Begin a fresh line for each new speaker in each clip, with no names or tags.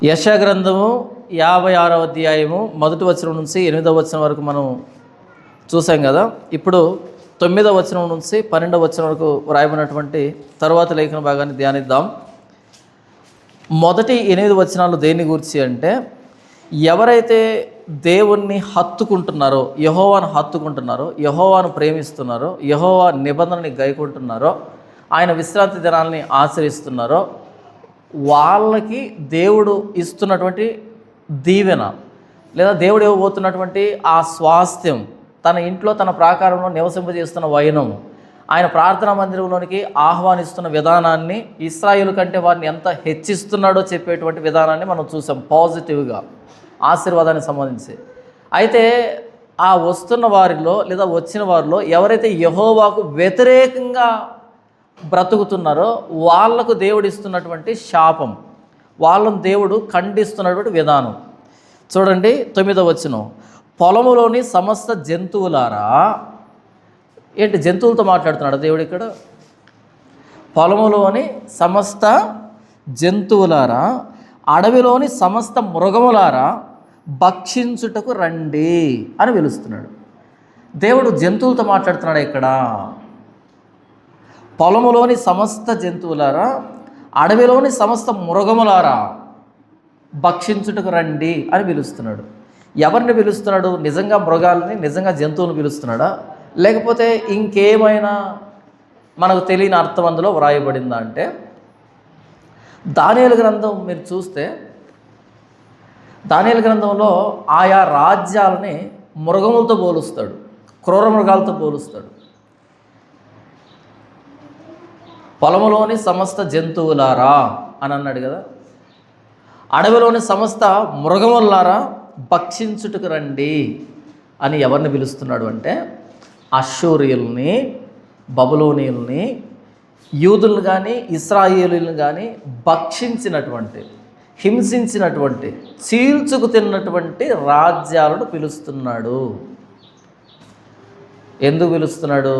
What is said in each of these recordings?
యెషయా గ్రంథము 56వ అధ్యాయము 1వ వచనం నుంచి 8వ వచనం వరకు మనం చూసాం కదా. ఇప్పుడు 9వ వచనం నుంచి 12వ వచనం వరకు వ్రాయబడినటువంటి తరువాత లేఖన భాగాన్ని ధ్యానిద్దాం. మొదటి 8 వచనాలు దేని గురించి అంటే, ఎవరైతే దేవుణ్ణి హత్తుకుంటున్నారో, యెహోవాను హత్తుకుంటున్నారో, యెహోవాను ప్రేమిస్తున్నారో, యెహోవా నిబంధనని గైకుంటున్నారో, ఆయన విశ్రాంతి దినాల్ని ఆచరిస్తున్నారో, వాళ్ళకి దేవుడు ఇస్తున్నటువంటి దీవెన లేదా దేవుడు ఇవ్వబోతున్నటువంటి ఆ స్వాస్థ్యం, తన ఇంట్లో తన ప్రాకారంలో నివసింపజేస్తున్న వైనం, ఆయన ప్రార్థనా మందిరంలోనికి ఆహ్వానిస్తున్న విధానాన్ని, ఇశ్రాయేలు కంటే వారిని ఎంత హెచ్చిస్తున్నాడో చెప్పేటువంటి విధానాన్ని మనం చూసాం పాజిటివ్గా, ఆశీర్వాదానికి సంబంధించి. అయితే ఆ వస్తున్న వారిలో లేదా వచ్చిన వారిలో ఎవరైతే యెహోవాకు వ్యతిరేకంగా బ్రతుకుతున్నారో వాళ్లకు దేవుడు ఇస్తున్నటువంటి శాపం, వాళ్ళను దేవుడు ఖండిస్తున్నటువంటి విధానం చూడండి. 9వ వచనం, పొలములోని సమస్త జంతువులారా. ఏంటి జంతువులతో మాట్లాడుతున్నాడు దేవుడు ఇక్కడ? పొలములోని సమస్త జంతువులారా, అడవిలోని సమస్త మృగములారా భక్షించుటకు రండి అని పిలుస్తున్నాడు. దేవుడు జంతువులతో మాట్లాడుతున్నాడు ఇక్కడ. పొలములోని సమస్త జంతువులారా, అడవిలోని సమస్త మృగములారా భక్షించుటకు రండి అని పిలుస్తున్నాడు. ఎవరిని పిలుస్తున్నాడు? నిజంగా మృగాలని, నిజంగా జంతువులను పిలుస్తున్నాడా, లేకపోతే ఇంకేమైనా మనకు తెలియని అర్థం అందులో వ్రాయబడిందా అంటే, దానియేలు గ్రంథం మీరు చూస్తే, దానియేలు గ్రంథంలో ఆయా రాజ్యాలని మృగములతో పోలుస్తాడు, క్రూర మృగాలతో పోలుస్తాడు. పొలములోని సమస్త జంతువులారా అని అన్నాడు కదా, అడవిలోని సమస్త మృగములారా భక్షించుటకు రండి అని ఎవరిని పిలుస్తున్నాడు అంటే, అష్షూరీయుల్ని, బబులోనీయుల్ని, యూదులను కానీ ఇశ్రాయేలీయులను కానీ భక్షించినటువంటి, హింసించినటువంటి, చీల్చుకు తిన్నటువంటి రాజ్యాలను పిలుస్తున్నాడు. ఎందుకు పిలుస్తున్నాడు?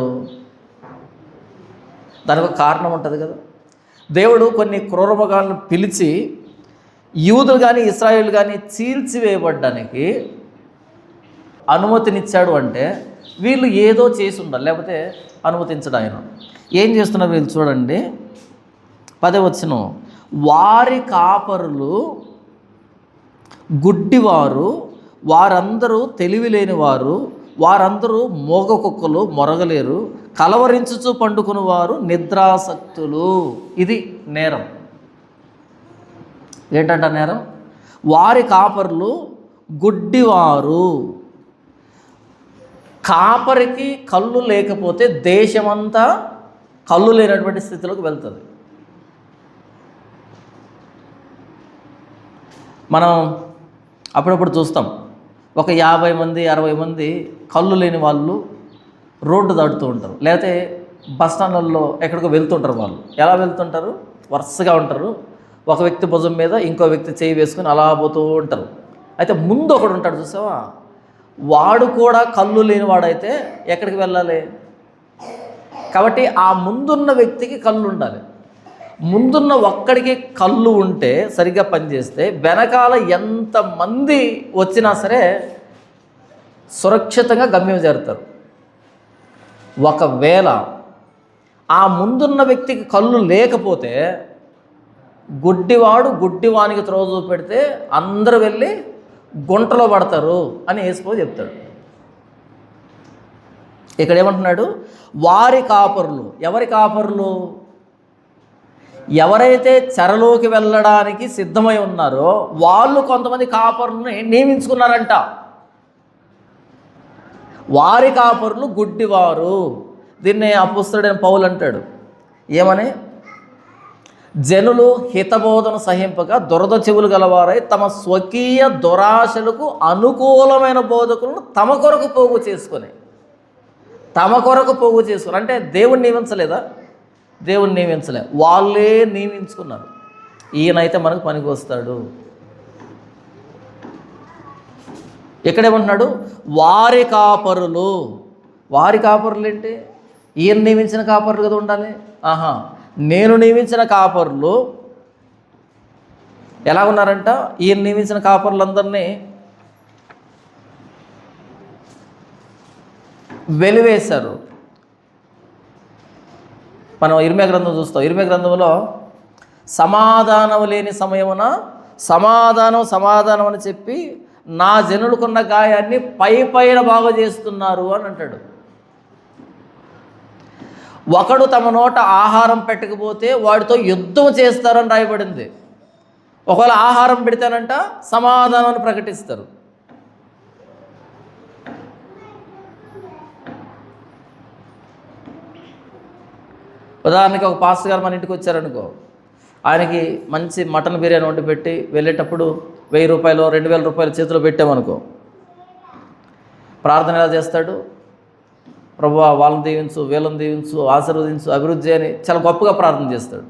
దానికి ఒక కారణం ఉంటుంది కదా. దేవుడు కొన్ని క్రూరమృగాలను పిలిచి యూదులు కానీ ఇశ్రాయేలు కానీ చీల్చివేయబడ్డానికి అనుమతినిచ్చాడు అంటే వీళ్ళు ఏదో చేసి ఉండాలి, లేకపోతే అనుమతించడు ఆయన. ఏం చేస్తున్నారు వీళ్ళు చూడండి. 10వ వచనం, వారి కాపరులు గుడ్డివారు, వారందరూ తెలివిలేని వారు, వారందరూ మోగ కుక్కలు మొరగలేరు, కలవరించుచు పండుకుని వారు నిద్రాసక్తులు. ఇది నేరం. ఏంటంట నేరం? వారి కాపరులు గుడ్డివారు. కాపరికి కళ్ళు లేకపోతే దేశమంతా కళ్ళు లేనటువంటి స్థితిలోకి వెళ్తుంది. మనం అప్పుడప్పుడు చూస్తాం, ఒక 50 మంది 60 మంది కళ్ళు లేని వాళ్ళు రోడ్డు దాటుతూ ఉంటారు, లేకపోతే బస్ స్టాండ్లలో ఎక్కడికో వెళ్తుంటారు. వాళ్ళు ఎలా వెళ్తుంటారు? వరుసగా ఉంటారు. ఒక వ్యక్తి భుజం మీద ఇంకో వ్యక్తి చేయి వేసుకొని అలా పోతూ ఉంటారు. అయితే ముందు ఒకడు ఉంటాడు చూసావా, వాడు కూడా కళ్ళు లేనివాడైతే ఎక్కడికి వెళ్ళాలి? కాబట్టి ఆ ముందున్న వ్యక్తికి కళ్ళు ఉండాలి. ముందున్న ఒక్కడికి కళ్ళు ఉంటే, సరిగ్గా పనిచేస్తే, వెనకాల ఎంతమంది వచ్చినా సరే సురక్షితంగా గమ్యం చేరుతారు. ఒకవేళ ఆ ముందున్న వ్యక్తికి కళ్ళు లేకపోతే, గుడ్డివాడు గుడ్డివానికి త్రోవ చూపెడితే అందరూ వెళ్ళి గుంటలో పడతారు అని యేసుప్రభు చెప్తాడు. ఇక్కడ ఏమంటున్నాడు? వారి కాపరులు. ఎవరి కాపరులు? ఎవరైతే చెరలోకి వెళ్ళడానికి సిద్ధమై ఉన్నారో వాళ్ళు కొంతమంది కాపరులని నియమించుకున్నారంట. వారి కాపరులు గుడ్డివారు. దీన్ని అపోస్తలుడైన పౌలు అంటాడు ఏమని? జనులు హితబోధన సహింపక దురద చెవులు గలవారై తమ స్వకీయ దురాశలకు అనుకూలమైన బోధకులను తమ కొరకు పోగు చేసుకొని అంటే దేవుణ్ణి నియమించలేదా? దేవుణ్ణి నియమించలే, వాళ్ళే నియమించుకున్నారు. ఈయనైతే మనకు పనికి వస్తాడు. ఎక్కడేమంటున్నాడు? వారి కాపరులు. వారి కాపరులు ఏంటి? ఈయన నియమించిన కాపరులు కదా ఉండాలి. నేను నియమించిన కాపరులు ఎలా ఉన్నారంట, ఈయన నియమించిన కాపరులందరినీ వెలివేశారు. మనం ఇర్మియా గ్రంథం చూస్తాం. ఇర్మియా గ్రంథంలో సమాధానం లేని సమయమున సమాధానం అని చెప్పి నా జనులకున్న గాయాన్ని పైన బాగు చేస్తున్నారు అని అంటాడు. ఒకడు తమ నోట ఆహారం పెట్టకపోతే వాడితో యుద్ధం చేస్తారని రాయబడింది. ఒకవేళ ఆహారం పెడితేనంట సమాధానాన్ని ప్రకటిస్తారు. ఉదాహరణకి ఒక పాస్టర్ గారు మన ఇంటికి వచ్చారనుకో, ఆయనకి మంచి మటన్ బిర్యానీ వండి పెట్టి వెళ్ళేటప్పుడు 1000 రూపాయలు 2000 రూపాయలు చేతిలో పెట్టామనుకో, ప్రార్థన ఎలా చేస్తాడు? ప్రభువా వాళ్ళని దీవించు, వీళ్ళని దీవించు, ఆశీర్వదించు, అభివృద్ధి అని చాలా గొప్పగా ప్రార్థన చేస్తాడు.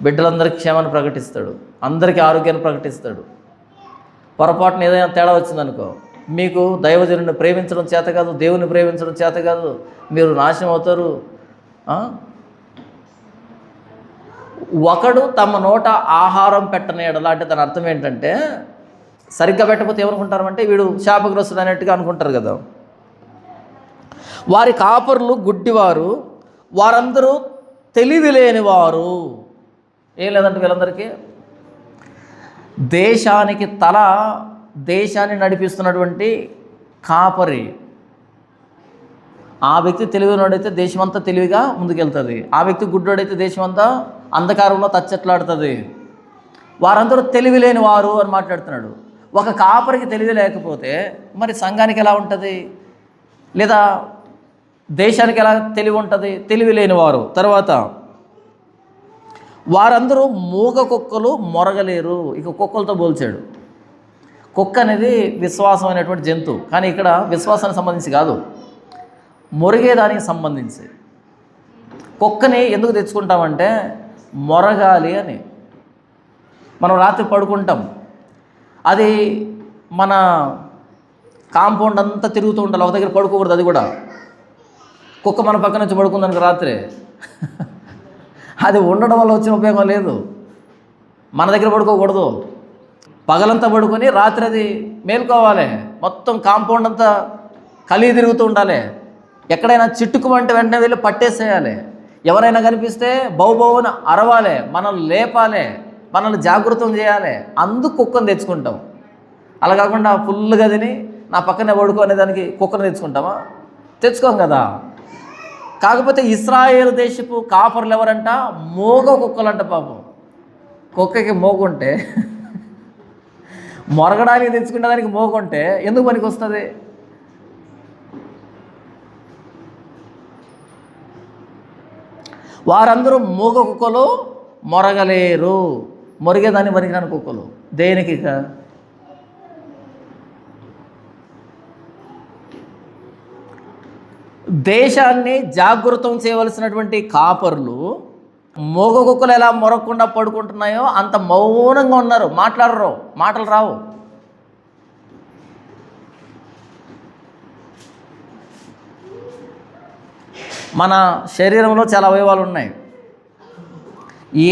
బిడ్డలందరికీ క్షేమాన్ని ప్రకటిస్తాడు, అందరికీ ఆరోగ్యాన్ని ప్రకటిస్తాడు. పొరపాటున ఏదైనా తేడా వచ్చిందనుకో, మీకు దైవజనుడిని ప్రేమించడం చేత కాదు, దేవుని ప్రేమించడం చేత కాదు, మీరు నాశనం అవుతారు. ఒకడు తమ నోట ఆహారం పెట్టనేడలా అంటే దాని అర్థం ఏంటంటే, సరిగ్గా పెట్టకపోతే ఏమనుకుంటారంటే వీడు శాపగ్రస్తుడు అన్నట్టుగా అనుకుంటారు కదా. వారి కాపరులు గుడ్డివారు, వారందరూ తెలివి లేనివారు. ఏం లేదంటే వీళ్ళందరికీ దేశానికి తల, దేశాన్ని నడిపిస్తున్నటువంటి కాపరి. ఆ వ్యక్తి తెలివినోడైతే దేశమంతా తెలివిగా ముందుకెళ్తుంది. ఆ వ్యక్తి గుడ్డోడైతే దేశమంతా అంధకారంలో తచ్చట్లాడుతుంది. వారందరూ తెలివి లేని వారు అని మాట్లాడుతున్నాడు. ఒక కాపరికి తెలివి లేకపోతే మరి సంఘానికి ఎలా ఉంటుంది, లేదా దేశానికి ఎలా తెలివి ఉంటుంది? తెలివి లేనివారు. తర్వాత వారందరూ మూగ కుక్కలు మొరగలేరు. ఇక కుక్కలతో పోల్చాడు. కుక్క అనేది విశ్వాసమైనటువంటి జంతువు, కానీ ఇక్కడ విశ్వాసానికి సంబంధించి కాదు, మొరిగేదానికి సంబంధించి. కుక్కని ఎందుకు తెచ్చుకుంటామంటే మొరగాలి అని. మనం రాత్రి పడుకుంటాం, అది మన కాంపౌండ్ అంతా తిరుగుతూ ఉండాలి, ఒక దగ్గర పడుకోకూడదు. అది కూడా కుక్క మన పక్క నుంచి పడుకుందనుకో రాత్రి, అది ఉండడం వల్ల వచ్చిన ఉపయోగం లేదు. మన దగ్గర పడుకోకూడదు, పగలంతా పడుకొని రాత్రి అది మేలుకోవాలి. మొత్తం కాంపౌండ్ అంతా కలిగి తిరుగుతూ ఉండాలి. ఎక్కడైనా చిట్టుకుమంటే వెంటనే వెళ్ళి పట్టేసేయాలి. ఎవరైనా కనిపిస్తే బౌబౌన అరవాలి, మనల్ని లేపాలి, మనల్ని జాగృతం చేయాలి. అందుకు కుక్కను తెచ్చుకుంటాం. అలా కాకుండా ఫుల్గా తిని నా పక్కనే పడుకునే దానికి కుక్కను తెచ్చుకుంటామా? తెచ్చుకోం కదా. కాకపోతే ఇశ్రాయేలు దేశపు కాపర్లు ఎవరంట? మోగ కుక్కలంట. పాపం కుక్కకి మోగుంటే, మొరగడానికి తెచ్చుకునే దానికి మోగుంటే ఎందుకు పనికి వస్తుంది? వారందరూ మూగ కుక్కలు మొరగలేరు. మొరిగేదాన్ని మరిగినాను కుక్కలు దేనికి? దేశాన్ని జాగృతం చేయవలసినటువంటి కాపర్లు మూగ కుక్కలు ఎలా మొరగకుండా పడుకుంటున్నాయో అంత మౌనంగా ఉన్నారు, మాట్లాడరు, మాటలు రావు. మన శరీరంలో చాలా అవయవాలు ఉన్నాయి.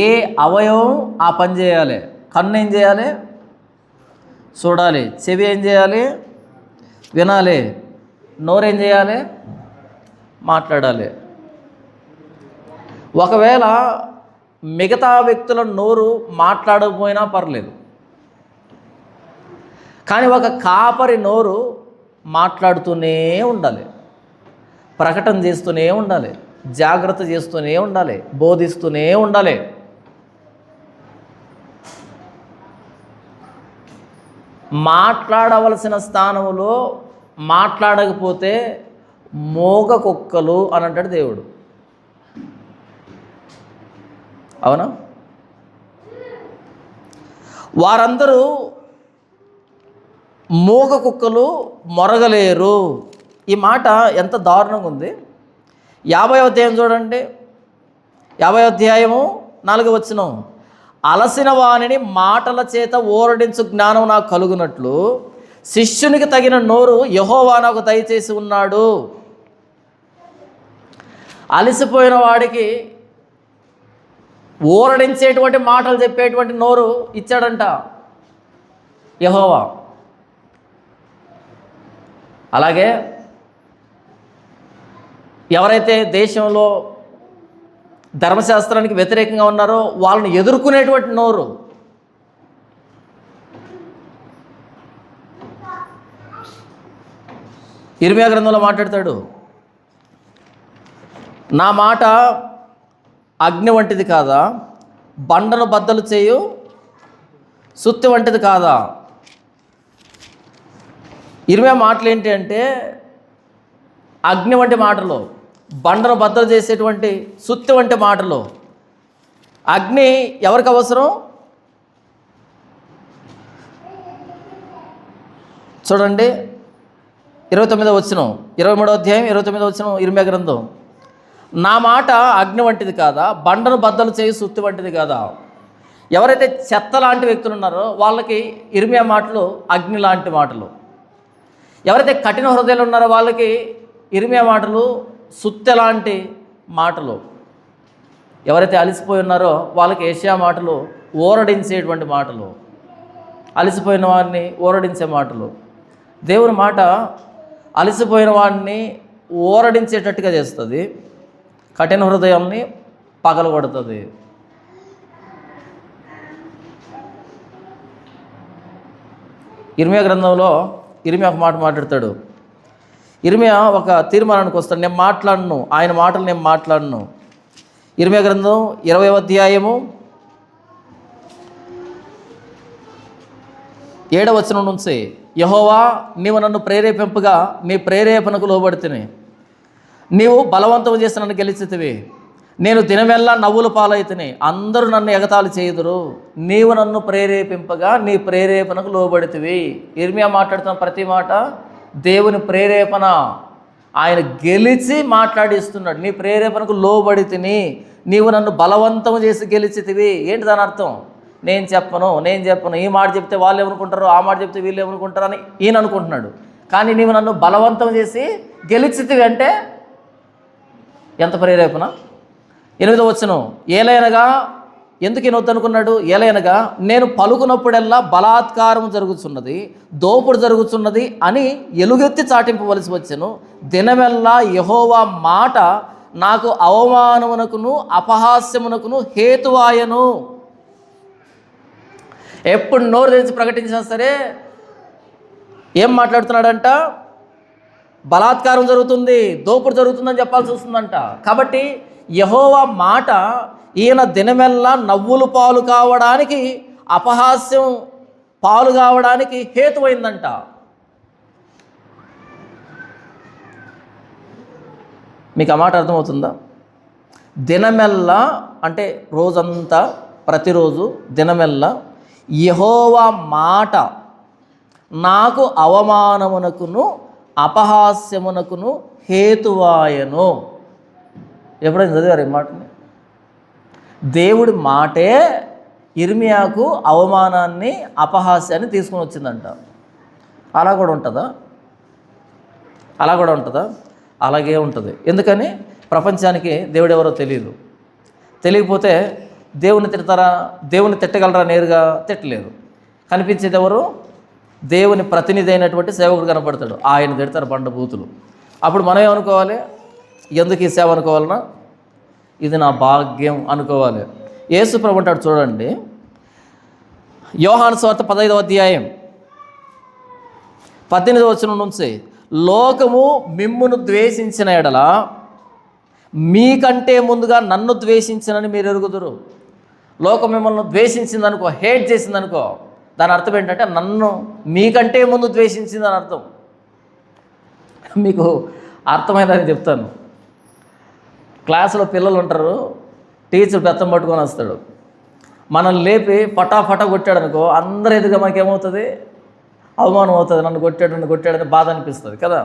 ఏ అవయవం ఆ పని చేయాలి. కన్ను ఏం చేయాలి? చూడాలి. చెవి ఏం చేయాలి? వినాలి. నోరు ఏం చేయాలి? మాట్లాడాలి. ఒకవేళ మిగతా వ్యక్తుల నోరు మాట్లాడకపోయినా పర్లేదు, కానీ ఒక కాపరి నోరు మాట్లాడుతూనే ఉండాలి, ప్రకటన చేస్తూనే ఉండాలి, జాగ్రత్త చేస్తూనే ఉండాలి, బోధిస్తూనే ఉండాలి. మాట్లాడవలసిన స్థానంలో మాట్లాడకపోతే మోగ కుక్కలు అని అంటాడు దేవుడు. అవునా? వారందరూ మోగ కుక్కలు మొరగలేరు. ఈ మాట ఎంత దారుణంగా ఉంది. 50వ అధ్యాయం చూడండి. 50వ అధ్యాయము 4వ వచనం. అలసిన వానిని మాటల చేత ఓరడించు జ్ఞానం నాకు కలుగునట్లు శిష్యునికి తగిన నోరు యెహోవా నాకు దయచేసి ఉన్నాడు. అలసిపోయిన వాడికి ఊరడించేటువంటి మాటలు చెప్పేటువంటి నోరు ఇచ్చాడంట యెహోవా. అలాగే ఎవరైతే దేశంలో ధర్మశాస్త్రానికి వ్యతిరేకంగా ఉన్నారో వాళ్ళని ఎదుర్కొనేటువంటి నోరు. ఇర్మియా గ్రంథంలో మాట్లాడతాడు, నా మాట అగ్ని వంటిది కాదా, బండను బద్దలు చేయు సుత్తి వంటిది కాదా. ఇర్మియా మాటలు ఏంటి అంటే అగ్ని వంటి మాటలు, బండను బద్దలు చేసేటువంటి సుత్తి వంటి మాటలు. అగ్ని ఎవరికి అవసరం? చూడండి 29వ వచనం, 23వ అధ్యాయం 29వ వచనం ఇర్మియా గ్రంథం. నా మాట అగ్ని వంటిది కాదా, బండను బద్దలు చేయి సుత్తి వంటిది కాదా. ఎవరైతే చెత్త లాంటి వ్యక్తులు ఉన్నారో వాళ్ళకి ఇర్మియా మాటలు అగ్ని లాంటి మాటలు. ఎవరైతే కఠిన హృదయాలు ఉన్నారో వాళ్ళకి ఇర్మియా మాటలు సుత్తె లాంటి మాటలు. ఎవరైతే అలసిపోయి ఉన్నారో వాళ్ళకి యెషయా మాటలు ఊరడించేటువంటి మాటలు, అలసిపోయిన వారిని ఊరడించే మాటలు. దేవుని మాట అలసిపోయిన వాడిని ఊరడించేటట్టుగా చేస్తుంది, కఠిన హృదయాల్ని పగలగొడుతుంది. ఇర్మియా గ్రంథంలో ఇర్మియా ఒక మాట మాట్లాడతాడు. ఇర్మియా ఒక తీర్మానానికి వస్తాడు, నేను మాట్లాడను, ఆయన మాటలు నేను మాట్లాడను. ఇర్మియా గ్రంథం 20వ అధ్యాయము 7వ వచనం నుంచి, యెహోవా నీవు నన్ను ప్రేరేపింపగా నీ ప్రేరేపణకు లోబడితిని, నీవు బలవంతం చేసి నన్ను గెలిచితివి, నేను దినమెల్లా నవ్వుల పాలైతిని, అందరూ నన్ను ఎగతాళి చేయుదురు, నీవు నన్ను ప్రేరేపింపగా నీ ప్రేరేపణకు లోబడితివి. ఇర్మియా మాట్లాడుతున్న ప్రతి మాట దేవుని ప్రేరేపణ. ఆయన గెలిచి మాట్లాడిస్తున్నాడు. నీ ప్రేరేపణకు లోబడితిని, నీవు నన్ను బలవంతం చేసి గెలిచితివి. ఏంటి దాని అర్థం? నేను చెప్పను, ఈ మాట చెప్తే వాళ్ళు ఏమనుకుంటారు, ఆ మాట చెప్తే వీళ్ళు ఏమనుకుంటారు అని ఈయన అనుకుంటున్నాడు. కానీ నీవు నన్ను బలవంతం చేసి గెలిచితివి అంటే ఎంత ప్రేరేపణ. 8వ వచనం, ఏలైనగా, ఎందుకు ఈయన వద్దనుకున్నాడు? ఏలైనగా నేను పలుకున్నప్పుడల్లా బలాత్కారం జరుగుతున్నది, దోపుడు జరుగుతున్నది అని ఎలుగెత్తి చాటింపవలసి వచ్చెను. దినమెల్లా యెహోవా మాట నాకు అవమానమునకును అపహాస్యమునకును హేతువాయను. ఎప్పుడు నోరు తెరిచి ప్రకటించినా సరే ఏం మాట్లాడుతున్నాడంట? బలాత్కారం జరుగుతుంది, దోపుడు జరుగుతుందని చెప్పాల్సి వస్తుందంట. కాబట్టి యెహోవా మాట ఈయన దినమెల్లా నవ్వులు పాలు కావడానికి, అపహాస్యం పాలు కావడానికి హేతువైందంట. మీకు ఆ మాట అర్థమవుతుందా? దినమెల్లా అంటే రోజంతా, ప్రతిరోజు దినమెల్లా యెహోవా మాట నాకు అవమానమునకును అపహాస్యమునకును హేతువాయను. ఎప్పుడైనా చదివారు ఈ మాటని? దేవుడి మాటే ఇర్మియాకు అవమానాన్ని అపహాస్యాన్ని తీసుకుని వచ్చిందంట. అలా కూడా ఉంటుందా? అలాగే ఉంటుంది. ఎందుకని? ప్రపంచానికి దేవుడు ఎవరో తెలియదు. తెలియకపోతే దేవుని తిడతారా? దేవుని తిట్టగలరా? నేరుగా తిట్టలేరు. కనిపించేది ఎవరు? దేవుని ప్రతినిధి అయినటువంటి సేవకుడు కనపడతాడు, ఆయన తిడతారు బండబూతులు. అప్పుడు మనం ఏమనుకోవాలి? ఎందుకు ఈ సేవ అనుకోవాలన్నా? ఇది నా భాగ్యం అనుకోవాలి. యేసు ప్రభు అంటాడు చూడండి, యోహాను సువార్త 15వ అధ్యాయం 18వ వచనం నుంచి, లోకము మిమ్మును ద్వేషించిన ఎడల మీకంటే ముందుగా నన్ను ద్వేషించినని మీరు ఎరుగుదురు. లోకం మిమ్మల్ని ద్వేషించిందనుకో, హేట్ చేసిందనుకో, దాని అర్థం ఏంటంటే నన్ను మీకంటే ముందు ద్వేషించిందని అర్థం. మీకు అర్థమైందని చెప్తాను. క్లాసులో పిల్లలు ఉంటారు, టీచర్ బెత్తం పట్టుకొని వస్తాడు, మనల్ని లేపి ఫటాఫటా కొట్టాడు అనుకో, అందరూ ఎదురుగా మనకేమవుతుంది? అవమానం అవుతుంది. నన్ను కొట్టాడని బాధ అనిపిస్తుంది కదా,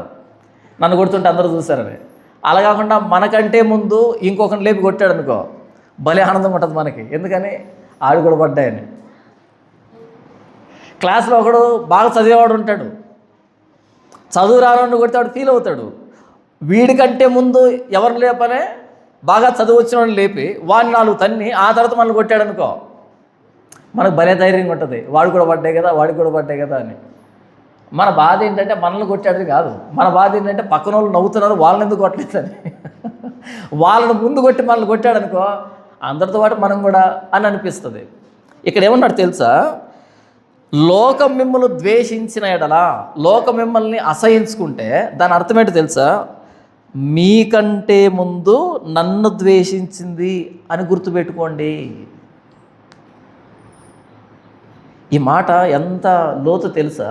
నన్ను కొడుతుంటే అందరూ చూశారని. అలా కాకుండా మనకంటే ముందు ఇంకొకరిని లేపి కొట్టాడు అనుకో, భలే ఆనందం ఉంటుంది మనకి. ఎందుకని? ఆడు కూడా పడ్డాయని. క్లాస్లో ఒకడు బాగా చదివేవాడు ఉంటాడు, చదువు రానోడిని కొడితే వాడు ఫీల్ అవుతాడు. వీడికంటే ముందు ఎవరిని లేపనే బాగా చదువు వచ్చిన వాడిని లేపి వాడిని 4 తన్ని ఆ తర్వాత మనల్ని కొట్టాడు అనుకో, మనకు భలే ధైర్యంగా ఉంటుంది, వాడు కూడా పడ్డాయి కదా, వాడికి కూడా పడ్డాయి కదా అని. మన బాధ ఏంటంటే మనల్ని కొట్టాడు కాదు, మన బాధ ఏంటంటే పక్కన వాళ్ళు నవ్వుతున్నారు వాళ్ళని ఎందుకు కొట్టలేదని. వాళ్ళని ముందు కొట్టి మనల్ని కొట్టాడు అనుకో, అందరితో పాటు మనం కూడా అని అనిపిస్తుంది. ఇక్కడ ఏమన్నాడు తెలుసా, లోకం మిమ్మల్ని ద్వేషించిన ఎడలా, లోకం మిమ్మల్ని అసహించుకుంటే దాని అర్థం ఏంటో తెలుసా, మీకంటే ముందు నన్ను ద్వేషించింది అని గుర్తుపెట్టుకోండి. ఈ మాట ఎంత లోతు తెలుసా.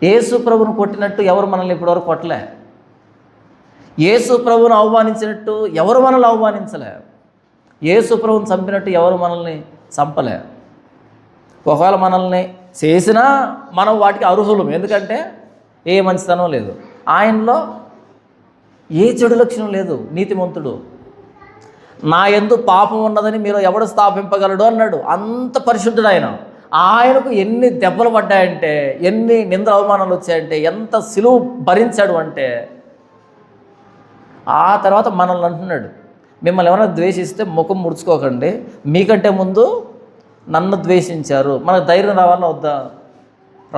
యేసు ప్రభువును కొట్టినట్టు ఎవరు మనల్ని ఇప్పటివరకు కొట్టలే, యేసు ప్రభువును అవమానించినట్టు ఎవరు మనల్ని అవమానించలే, యేసు ప్రభువును చంపినట్టు ఎవరు మనల్ని చంపలే. ఒకవేళ మనల్ని చేసినా మనం వాటికి అర్హులం, ఎందుకంటే ఏ మంచితనం లేదు, ఆయనలో ఏ చెడు లక్షణం లేదు, నీతిమంతుడు. నా యందు పాపం ఉన్నదని మీరు ఎవడు స్థాపింపగలడు అన్నాడు. అంత పరిశుద్ధుడు ఆయన. ఆయనకు ఎన్ని దెబ్బలు పడ్డాయంటే, ఎన్ని నింద అవమానాలు వచ్చాయంటే, ఎంత సిలువు భరించాడు అంటే, ఆ తర్వాత మనల్ని అంటున్నాడు, మిమ్మల్ని ఎవరైనా ద్వేషిస్తే ముఖం ముడుచుకోకండి, మీకంటే ముందు నన్ను ద్వేషించారు. మనకు ధైర్యం రావాలా వద్దా?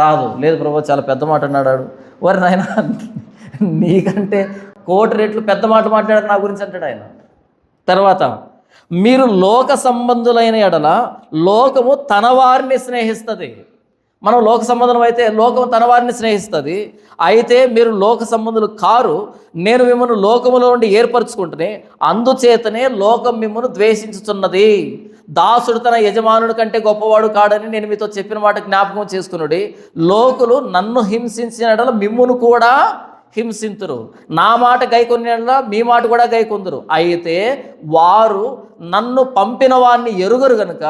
రాదు. లేదు ప్రభు చాలా పెద్ద మాట అన్నాడు. వారి నాయన నీకంటే 1,000,000 రెట్లు పెద్ద మాట మాట్లాడారు నా గురించి అంటాడు ఆయన. తర్వాత మీరు లోక సంబంధులైన ఎడల లోకము తన వారిని స్నేహిస్తుంది. మనం లోక సంబంధం అయితే లోకము తన వారిని స్నేహిస్తుంది. అయితే మీరు లోక సంబంధులు కారు, నేను మిమ్మల్ని లోకములో నుండి ఏర్పరచుకుంటేనే, అందుచేతనే లోకం మిమ్మల్ని ద్వేషించుతున్నది. దాసుడు తన యజమానుడి కంటే గొప్పవాడు కాడని నేను మీతో చెప్పిన మాట జ్ఞాపకం చేసుకునుడి. లోకులు నన్ను హింసించిన ఎడల మిమ్మును కూడా హింసింతురు, నా మాట గైకొన్న మీ మాట కూడా గైకొందురు. అయితే వారు నన్ను పంపిన వారిని ఎరుగరు గనుక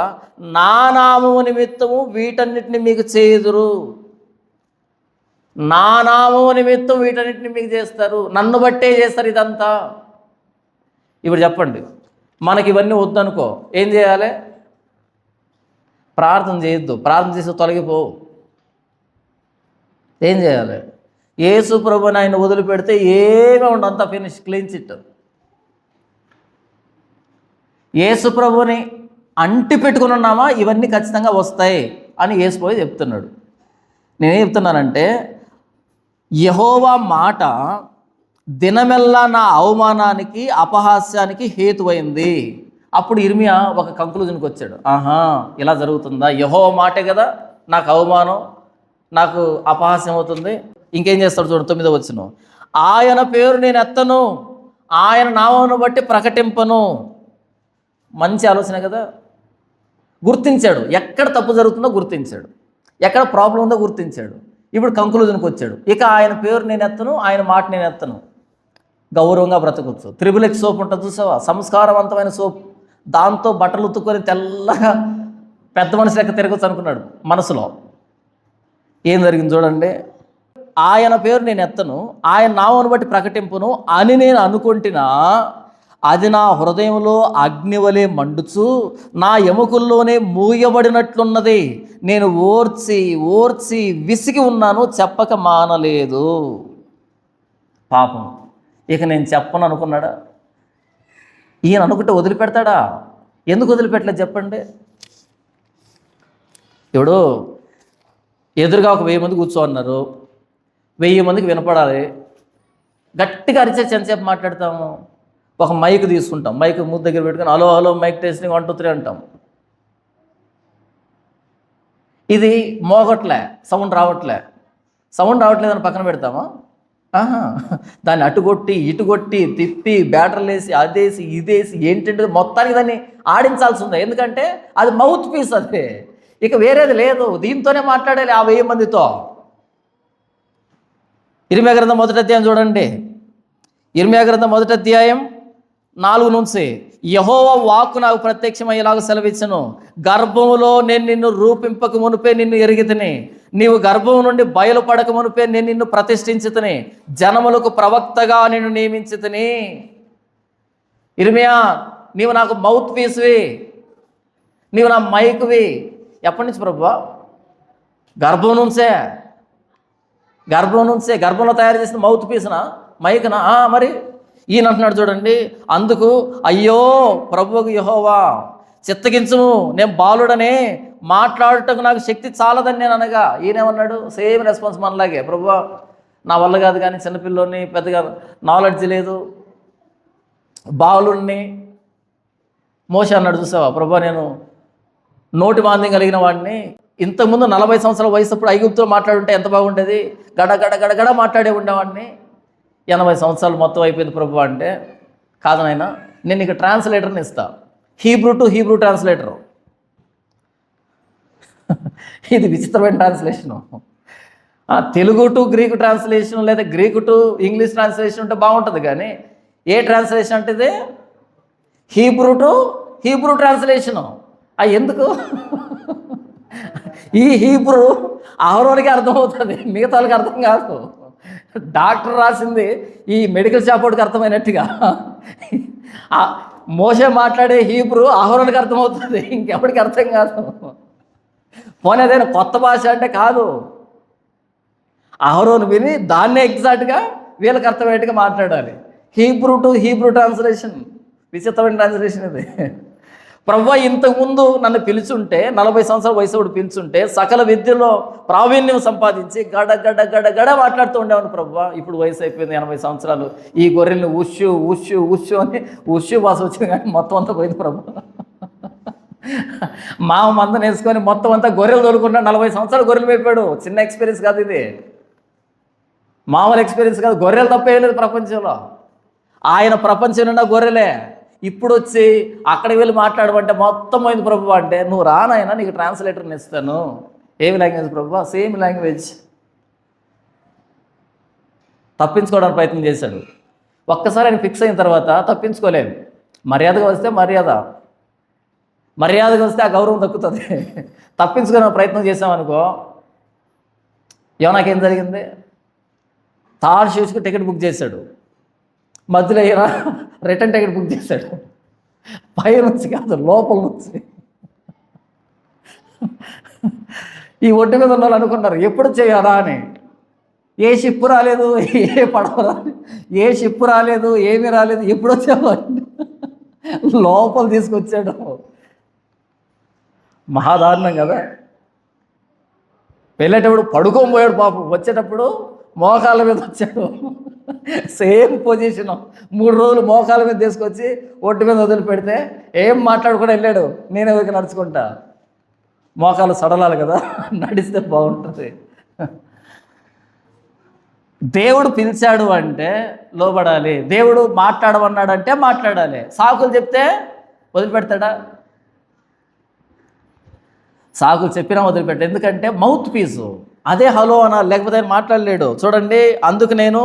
నా నామము నిమిత్తము వీటన్నిటిని మీకు చేయుదురు. నా నామము నిమిత్తం వీటన్నిటిని మీకు చేస్తారు, నన్ను బట్టే చేస్తారు ఇదంతా. ఇప్పుడు చెప్పండి, మనకి ఇవన్నీ వద్దనుకో ఏం చేయాలి? ప్రార్థన చేయొద్దు, ప్రార్థన చేసి తొలగిపోవు. ఏం చేయాలి? యేసు ప్రభుని ఆయన వదిలిపెడితే ఏమీ ఉండదు, అంతా ఫినిష్, క్లీన్ చిట్. యేసు ప్రభుని అంటి పెట్టుకుని ఉన్నామా ఇవన్నీ ఖచ్చితంగా వస్తాయి అని యేసు ప్రభు చెప్తున్నాడు. నేనేం చెప్తున్నానంటే, యెహోవా మాట దినమెల్లా నా అవమానానికి అపహాస్యానికి హేతువైంది. అప్పుడు ఇర్మియా ఒక కంక్లూజన్కి వచ్చాడు, ఆహా ఇలా జరుగుతుందా, యెహోవా మాటే కదా నాకు అవమానం, నాకు అపహాస్యం అవుతుంది. ఇంకేం చేస్తాడు చూడండి, 9వ వచనం, ఆయన పేరు నేను ఎత్తను, ఆయన నామమును బట్టి ప్రకటింపను. మంచి ఆలోచన కదా. గుర్తించాడు, ఎక్కడ తప్పు జరుగుతుందో గుర్తించాడు, ఎక్కడ ప్రాబ్లం ఉందో గుర్తించాడు. ఇప్పుడు కంక్లూజన్కి వచ్చాడు, ఇక ఆయన పేరు నేను ఎత్తను, ఆయన మాట నేను ఎత్తను, గౌరవంగా బ్రతకొచ్చు. 3X సోప్ ఉంటుంది చూసావా, సంస్కారవంతమైన సోప్, దాంతో బట్టలు ఉత్తుకొని తెల్లగా పెద్ద మనిషి లెక్క తిరగచ్చు అనుకున్నాడు మనసులో. ఏం జరిగింది చూడండి, ఆయన పేరు నేను ఎత్తను, ఆయన నామమును బట్టి ప్రకటింపును అని నేను అనుకుంటున్నా, అది నా హృదయంలో అగ్నివలే మండుచు నా ఎముకల్లోనే మూయబడినట్లున్నది. నేను ఓర్చి ఓర్చి విసిగి ఉన్నాను, చెప్పక మానలేదు. పాపం, ఇక నేను చెప్పను అనుకున్నాడా? ఈయన అనుకుంటే వదిలిపెడతాడా? ఎందుకు వదిలిపెట్టలేదు చెప్పండి. ఇప్పుడు ఎదురుగా ఒక 1000 మంది కూర్చోన్నారు, 1000 మందికి వినపడాలి, గట్టిగా అరిచే ఎంతసేపు మాట్లాడతాము? ఒక మైక్ తీసుకుంటాం, మైక్ మూత దగ్గర పెట్టుకొని హలో హలో మైక్ టెస్టింగ్ 1 2 3 అంటాం. ఇది మోగట్లే, సౌండ్ రావట్లేదని పక్కన పెడతామా? దాన్ని అటుకొట్టి ఇటుకొట్టి తిప్పి బ్యాటరీలు వేసి అదేసి ఇదేసి ఏంటంటే మొత్తానికి దాన్ని ఆడించాల్సి ఉంది. ఎందుకంటే అది మౌత్ పీస్, అదే ఇక వేరేది లేదు, దీంతోనే మాట్లాడాలి ఆ 1000 మందితో. ఇర్మియా గ్రంథం 1వ అధ్యాయం చూడండి, ఇర్మియా గ్రంథం 1వ అధ్యాయం 4 నుంచి, యెహోవా వాక్కు నాకు ప్రత్యక్షమయ్యేలాగా సెలవిచ్చును, గర్భములో నేను నిన్ను రూపింపక మునిపే నిన్ను ఎరిగితిని, నీవు గర్భము నుండి బయలుపడక మునిపే నేను నిన్ను ప్రతిష్ఠించితిని, జనములకు ప్రవక్తగా నిన్ను నియమించితిని. ఇర్మియా, నీవు నాకు మౌత్ పీస్వి, నీవు నా మైక్వి. ఎప్పటి నుంచి ప్రభువా? గర్భం నుంచే, గర్భంలో తయారు చేసిన మౌత్ పీస్నా, మైక్నా? మరి ఈయన అంటున్నాడు చూడండి, అందుకు అయ్యో ప్రభువుకు యెహోవా చిత్తగించుము, నేను బాలుడనే మాట్లాడుటకు నాకు శక్తి చాలదని నేను అనగా, ఈయనేమన్నాడు? సేమ్ రెస్పాన్స్ మనలాగే, ప్రభువా నా వల్ల కాదు, కానీ చిన్నపిల్లోని పెద్దగా నాలెడ్జ్ లేదు, బాలుడిని. మోషే అన్నాడు చూసావా, ప్రభువా నేను నోటి మాంద్యం కలిగిన వాడిని, ఇంతకుముందు 40 సంవత్సరాల వయసు అప్పుడు ఐగుప్తులో మాట్లాడుంటే ఎంత బాగుండేది, గడ గడ గడగడ మాట్లాడే ఉండేవాడిని, 80 సంవత్సరాలు మొత్తం అయిపోయింది ప్రభువా అంటే, కాదు నాయన నేను ఇక ట్రాన్స్లేటర్ని ఇస్తా, హీబ్రూ టు హీబ్రూ ట్రాన్స్లేటరు. ఇది విచిత్రమైన translation. Telugu to Greek translation లేదా గ్రీకు టు ఇంగ్లీష్ ట్రాన్స్లేషన్ ఉంటే బాగుంటుంది, కానీ ఏ ట్రాన్స్లేషన్ అంటే ఇది హీబ్రూ టు హీబ్రూ ట్రాన్స్లేషను. ఎందుకు? ఈ హీబ్రూ అహరోనుకి అర్థమవుతుంది, మిగతా వాళ్ళకి అర్థం కాదు. డాక్టర్ రాసింది ఈ మెడికల్ షాప్ వాడికి అర్థమైనట్టుగా మోషే మాట్లాడే హీబ్రూ అహరోనుకి అర్థమవుతుంది, ఇంకెవరికి అర్థం కాదు. పోనీ ఏదైనా కొత్త భాష అంటే కాదు, అహరోను విని దాన్నే ఎగ్జాక్ట్గా వీళ్ళకి అర్థమయ్యేట్టుగా మాట్లాడాలి. హీబ్రూ టు హీబ్రూ ట్రాన్స్లేషన్, విచిత్రమైన ట్రాన్స్లేషన్ ఇది. ప్రభువా ఇంతకుముందు నన్ను పిలుచుంటే, 40 సంవత్సరాల వయసు పిలుచుంటే సకల విద్యలో ప్రావీణ్యం సంపాదించి గడ గడ గడ గడ మాట్లాడుతూ ఉండేవాడు ప్రభువా. ఇప్పుడు వయసు అయిపోయింది 80 సంవత్సరాలు, ఈ గొర్రెల్ని ఉష్షు ఉష్షు ఉష్షు అని ఉష్షు భాష వచ్చింది, కానీ మొత్తం అంతా పోయింది ప్రభువా. మా మందను వేసుకొని మొత్తం అంతా గొర్రెలు తోలుకున్నాడు, 40 సంవత్సరాలు గొర్రెలు అయిపోయాడు. చిన్న ఎక్స్పీరియన్స్ కాదు ఇది, మామూలు ఎక్స్పీరియన్స్ కాదు. గొర్రెలు తప్పేయలేదు ప్రపంచంలో, ఆయన ప్రపంచం నిండా గొర్రెలే. ఇప్పుడు వచ్చి అక్కడికి వెళ్ళి మాట్లాడమంటే మొత్తం పోయింది ప్రభువా అంటే, నువ్వు రానైనా నీకు ట్రాన్స్లేటర్ని ఇస్తాను. ఏమి లాంగ్వేజ్ ప్రభువా? Same language. తప్పించుకోవడానికి ప్రయత్నం చేశాడు. ఒక్కసారి ఆయన ఫిక్స్ అయిన తర్వాత తప్పించుకోలేము. మర్యాదగా వస్తే మర్యాదగా వస్తే ఆ గౌరవం దక్కుతుంది. తప్పించుకునే ప్రయత్నం చేసామనుకో, యోనాకేం జరిగింది? తార్షీషుకు టికెట్ బుక్ చేశాడు, మధ్యలో అయినా రిటర్న్ టికెట్ బుక్ చేశాడు, పై నుంచి కాదు లోపల నుంచి. ఈ ఒడ్డు మీద ఉన్న వాళ్ళు అనుకున్నారు ఎప్పుడు చేయాలా అని. ఏ షిప్పు రాలేదు, ఏ పడవ రాలేదు, ఏ షిప్పు రాలేదు, ఏమీ రాలేదు, ఎప్పుడు వచ్చావు లోపల తీసుకొచ్చాడు. మహాదారుణం కదా. వెళ్ళేటప్పుడు పడుకొని పోయాడు పాపం, వచ్చేటప్పుడు మోకాళ్ళ మీద వచ్చాడు. Same position. 3 రోజులు మోకాళ్ళ మీద తీసుకొచ్చి ఒడ్డు మీద వదిలిపెడితే ఏం మాట్లాడుకుండా వెళ్ళాడు. నేనే ఊరికి నడుచుకుంటా, మోకాలు సడలాలి కదా, నడిస్తే బాగుంటుంది. దేవుడు పిలిచాడు అంటే లోబడాలి, దేవుడు మాట్లాడమన్నాడంటే మాట్లాడాలి. సాకులు చెప్తే వదిలిపెడతాడా? సాకులు చెప్పినా వదిలిపెట్ట, ఎందుకంటే మౌత్ పీసు. అదే హలో అనాలి, లేకపోతే ఆయన మాట్లాడలేడు. చూడండి, అందుకు నేను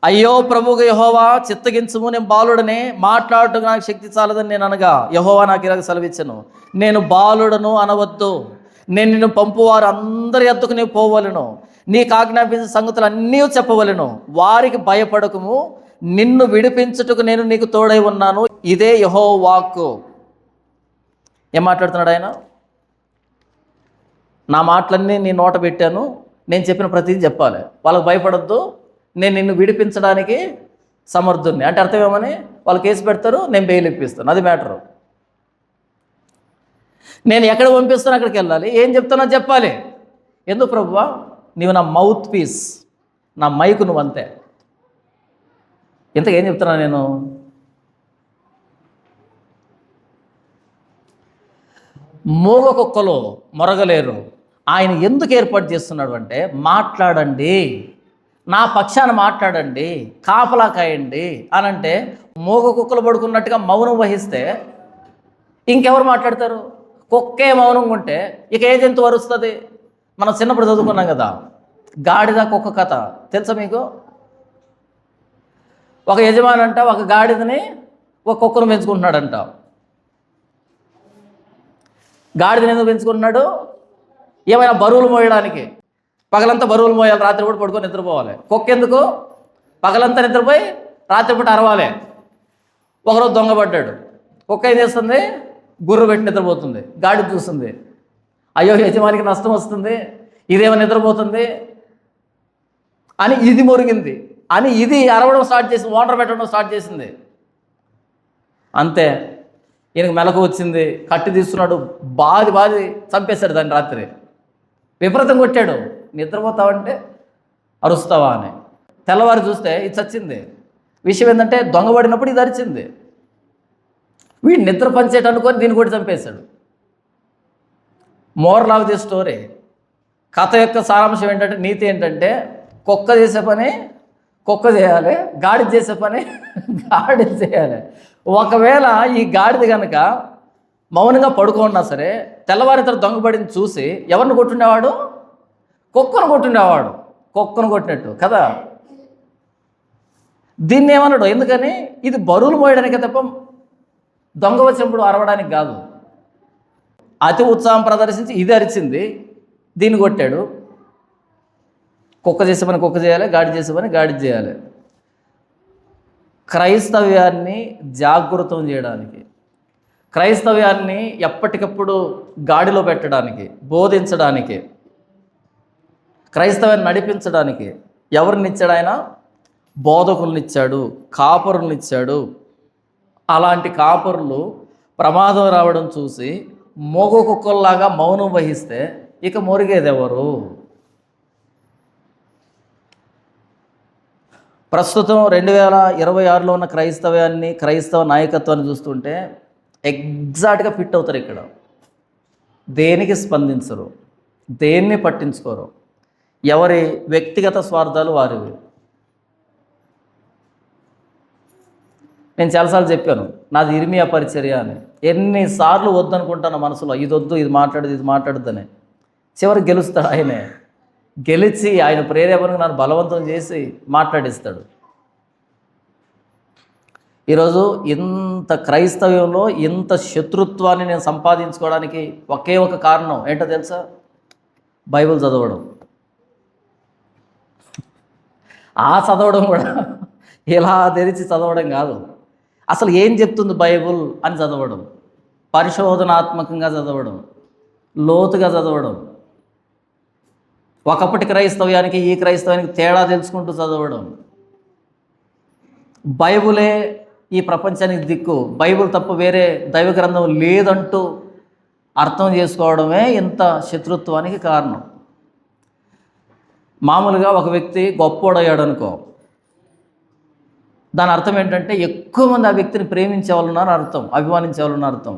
అయ్యో ప్రభువుకు యెహోవా చిత్తగించుము, నేను బాలుడనే మాట్లాడటకు నాకు శక్తి చాలదని నేను అనగా, యెహోవా నాకు ఇలాగ సెలవిచ్చెను, నేను బాలుడను అనవద్దు, నేను నిన్ను పంపువారు అందరి ఎద్దుకు నీవు పోవలను, నీకు ఆజ్ఞాపించిన సంగతులు అన్నీ చెప్పవలను, వారికి భయపడకము, నిన్ను విడిపించుటకు నేను నీకు తోడై ఉన్నాను, ఇదే యెహోవా వాక్కు. ఏం మాట్లాడుతున్నాడు ఆయన? నా మాటలన్నీ నీ నోట పెట్టాను, నేను చెప్పిన ప్రతిదీ చెప్పాలి, వాళ్ళకి భయపడొద్దు, నేను నిన్ను విడిపించడానికి సమర్థుని. అంటే అర్థం ఏమని? వాళ్ళు కేసు పెడతారు, నేను బెయిల్ ఇప్పిస్తాను, అది మ్యాటరు. నేను ఎక్కడ పంపిస్తాను అక్కడికి వెళ్ళాలి, ఏం చెప్తానో చెప్పాలి. ఎందుకు ప్రభువా? నీవు నా మౌత్ పీస్, నా మైకు నువ్వు, అంతే. ఇంతకేం చెప్తున్నా నేను? మూగ కుక్కలు మొరగలేరు, ఆయన ఎందుకు ఏర్పాటు చేస్తున్నాడు అంటే, మాట్లాడండి, నా పక్షాన మాట్లాడండి, కాపలా కాయండి అని. అంటే మూగ కుక్కలు పడుకున్నట్టుగా మౌనం వహిస్తే ఇంకెవరు మాట్లాడతారు? కుక్కే మౌనంగా ఉంటే ఇక ఏ జంతువు అరుస్తుంది? మనం చిన్నప్పుడు చదువుకున్నాం కదా, గాడిద కుక్క కథ తెలుసా మీకు? ఒక యజమాని అంట ఒక గాడిదని ఒక కుక్కను పెంచుకుంటున్నాడంట. గాడిదని ఎందుకు పెంచుకుంటున్నాడు? ఏమైనా బరువులు మోయడానికి. పగలంతా బరువులు మోయాలి, రాత్రిపూట పడుకొని నిద్రపోవాలి. కుక్క ఎందుకు? పగలంతా నిద్రపోయి రాత్రిపూట అరవాలి. ఒకరోజు దొంగపడ్డాడు. కుక్క ఏం చేస్తుంది? గుర్రు పెట్టి నిద్రపోతుంది. గాడి చూస్తుంది, అయ్యో యజమానికి నష్టం వస్తుంది, ఇదేమో నిద్రపోతుంది అని ఇది మొరిగింది. అని ఇది అరవడం స్టార్ట్ చేసింది, ఓనర్ పెట్టడం స్టార్ట్ చేసింది. అంతే, ఈయనకు మెలకు వచ్చింది, కట్టి తీసుకున్నాడు, బాది చంపేశాడు దాన్ని. రాత్రి విపరీతం కొట్టాడు. నిద్రపోతావంటే అరుస్తావా అని. తెల్లవారు చూస్తే ఇది చచ్చింది. విషయం ఏంటంటే దొంగబడినప్పుడు ఇది అరిచింది. వీడు నిద్ర పంచేట అనుకొని దీన్ని కూడా చంపేశాడు. మోరల్ ఆఫ్ ది స్టోరీ, కథ యొక్క సారాంశం ఏంటంటే, నీతి ఏంటంటే, కుక్క చేసే పని కుక్క చేయాలి, గాడిద చేసే పని గాడిద చేయాలి. ఒకవేళ ఈ గాడిద కనుక మౌనంగా పడుకున్నా సరే, తెల్లవారితర దొంగబడిని చూసి ఎవరిని కొట్టుండేవాడు? కుక్కను కొట్టుండేవాడు. కుక్కను కొట్టినట్టు కదా. దీన్ని ఏమన్నాడు? ఎందుకని? ఇది బరువులు మోయడానికే తప్ప దొంగ వచ్చినప్పుడు అరవడానికి కాదు. అతి ఉత్సాహం ప్రదర్శించి ఇది అరిచింది, దీన్ని కొట్టాడు. కుక్క చేసే పని కుక్క చేయాలి, గాడి చేసే పని గాడి చేయాలి. క్రైస్తవ్యాన్ని జాగృతం చేయడానికి, క్రైస్తవ్యాన్ని ఎప్పటికప్పుడు గాడిలో పెట్టడానికి, బోధించడానికి, క్రైస్తవాన్ని నడిపించడానికి ఎవరినిచ్చాడు ఆయన? బోధకులనిచ్చాడు, కాపరులనిచ్చాడు. అలాంటి కాపరులు ప్రమాదం రావడం చూసి మోగ కుక్కల్లాగా మౌనం వహిస్తే ఇక మొరిగేది ఎవరు? ప్రస్తుతం 2026లో ఉన్న క్రైస్తవ్యాన్ని, క్రైస్తవ నాయకత్వాన్ని చూస్తుంటే ఎగ్జాక్ట్గా ఫిట్ అవుతారు. ఇక్కడ దేనికి స్పందించరు, దేన్ని పట్టించుకోరు. ఎవరి వ్యక్తిగత స్వార్థాలు వారివి. నేను చాలాసార్లు చెప్పాను, నాది ఇర్మియా పరిచర్య అని. ఎన్నిసార్లు వద్దనుకుంటాను మనసులో, ఇది వద్దు, ఇది మాట్లాడద్దని. చివరి గెలుస్తాడు ఆయనే. గెలిచి ఆయన ప్రేరేపణకు నన్ను బలవంతం చేసి మాట్లాడిస్తాడు. ఈరోజు ఇంత క్రైస్తవ్యంలో ఇంత శత్రుత్వాన్ని నేను సంపాదించుకోవడానికి ఒకే ఒక కారణం ఏంటో తెలుసా? బైబిల్ చదవడం. ఆ చదవడం కూడా ఇలా తెరిచి చదవడం కాదు, అసలు ఏం చెప్తుంది బైబిల్ అని చదవడం, పరిశోధనాత్మకంగా చదవడం, లోతుగా చదవడం, ఒకప్పటి క్రైస్తవ్యానికి ఈ క్రైస్తవానికి తేడా తెలుసుకుంటూ చదవడం. బైబిలే ఈ ప్రపంచానికి దిక్కు, బైబిల్ తప్ప వేరే దైవ గ్రంథం లేదంటూ అర్థం చేసుకోవడమే ఇంత శత్రుత్వానికి కారణం. మామూలుగా ఒక వ్యక్తి గొప్పోడయ్యాడు అనుకో, దాని అర్థం ఏంటంటే ఎక్కువ మంది ఆ వ్యక్తిని ప్రేమించే వాళ్ళు ఉన్నారు అర్థం, అభిమానించే వాళ్ళు ఉన్నారు అర్థం.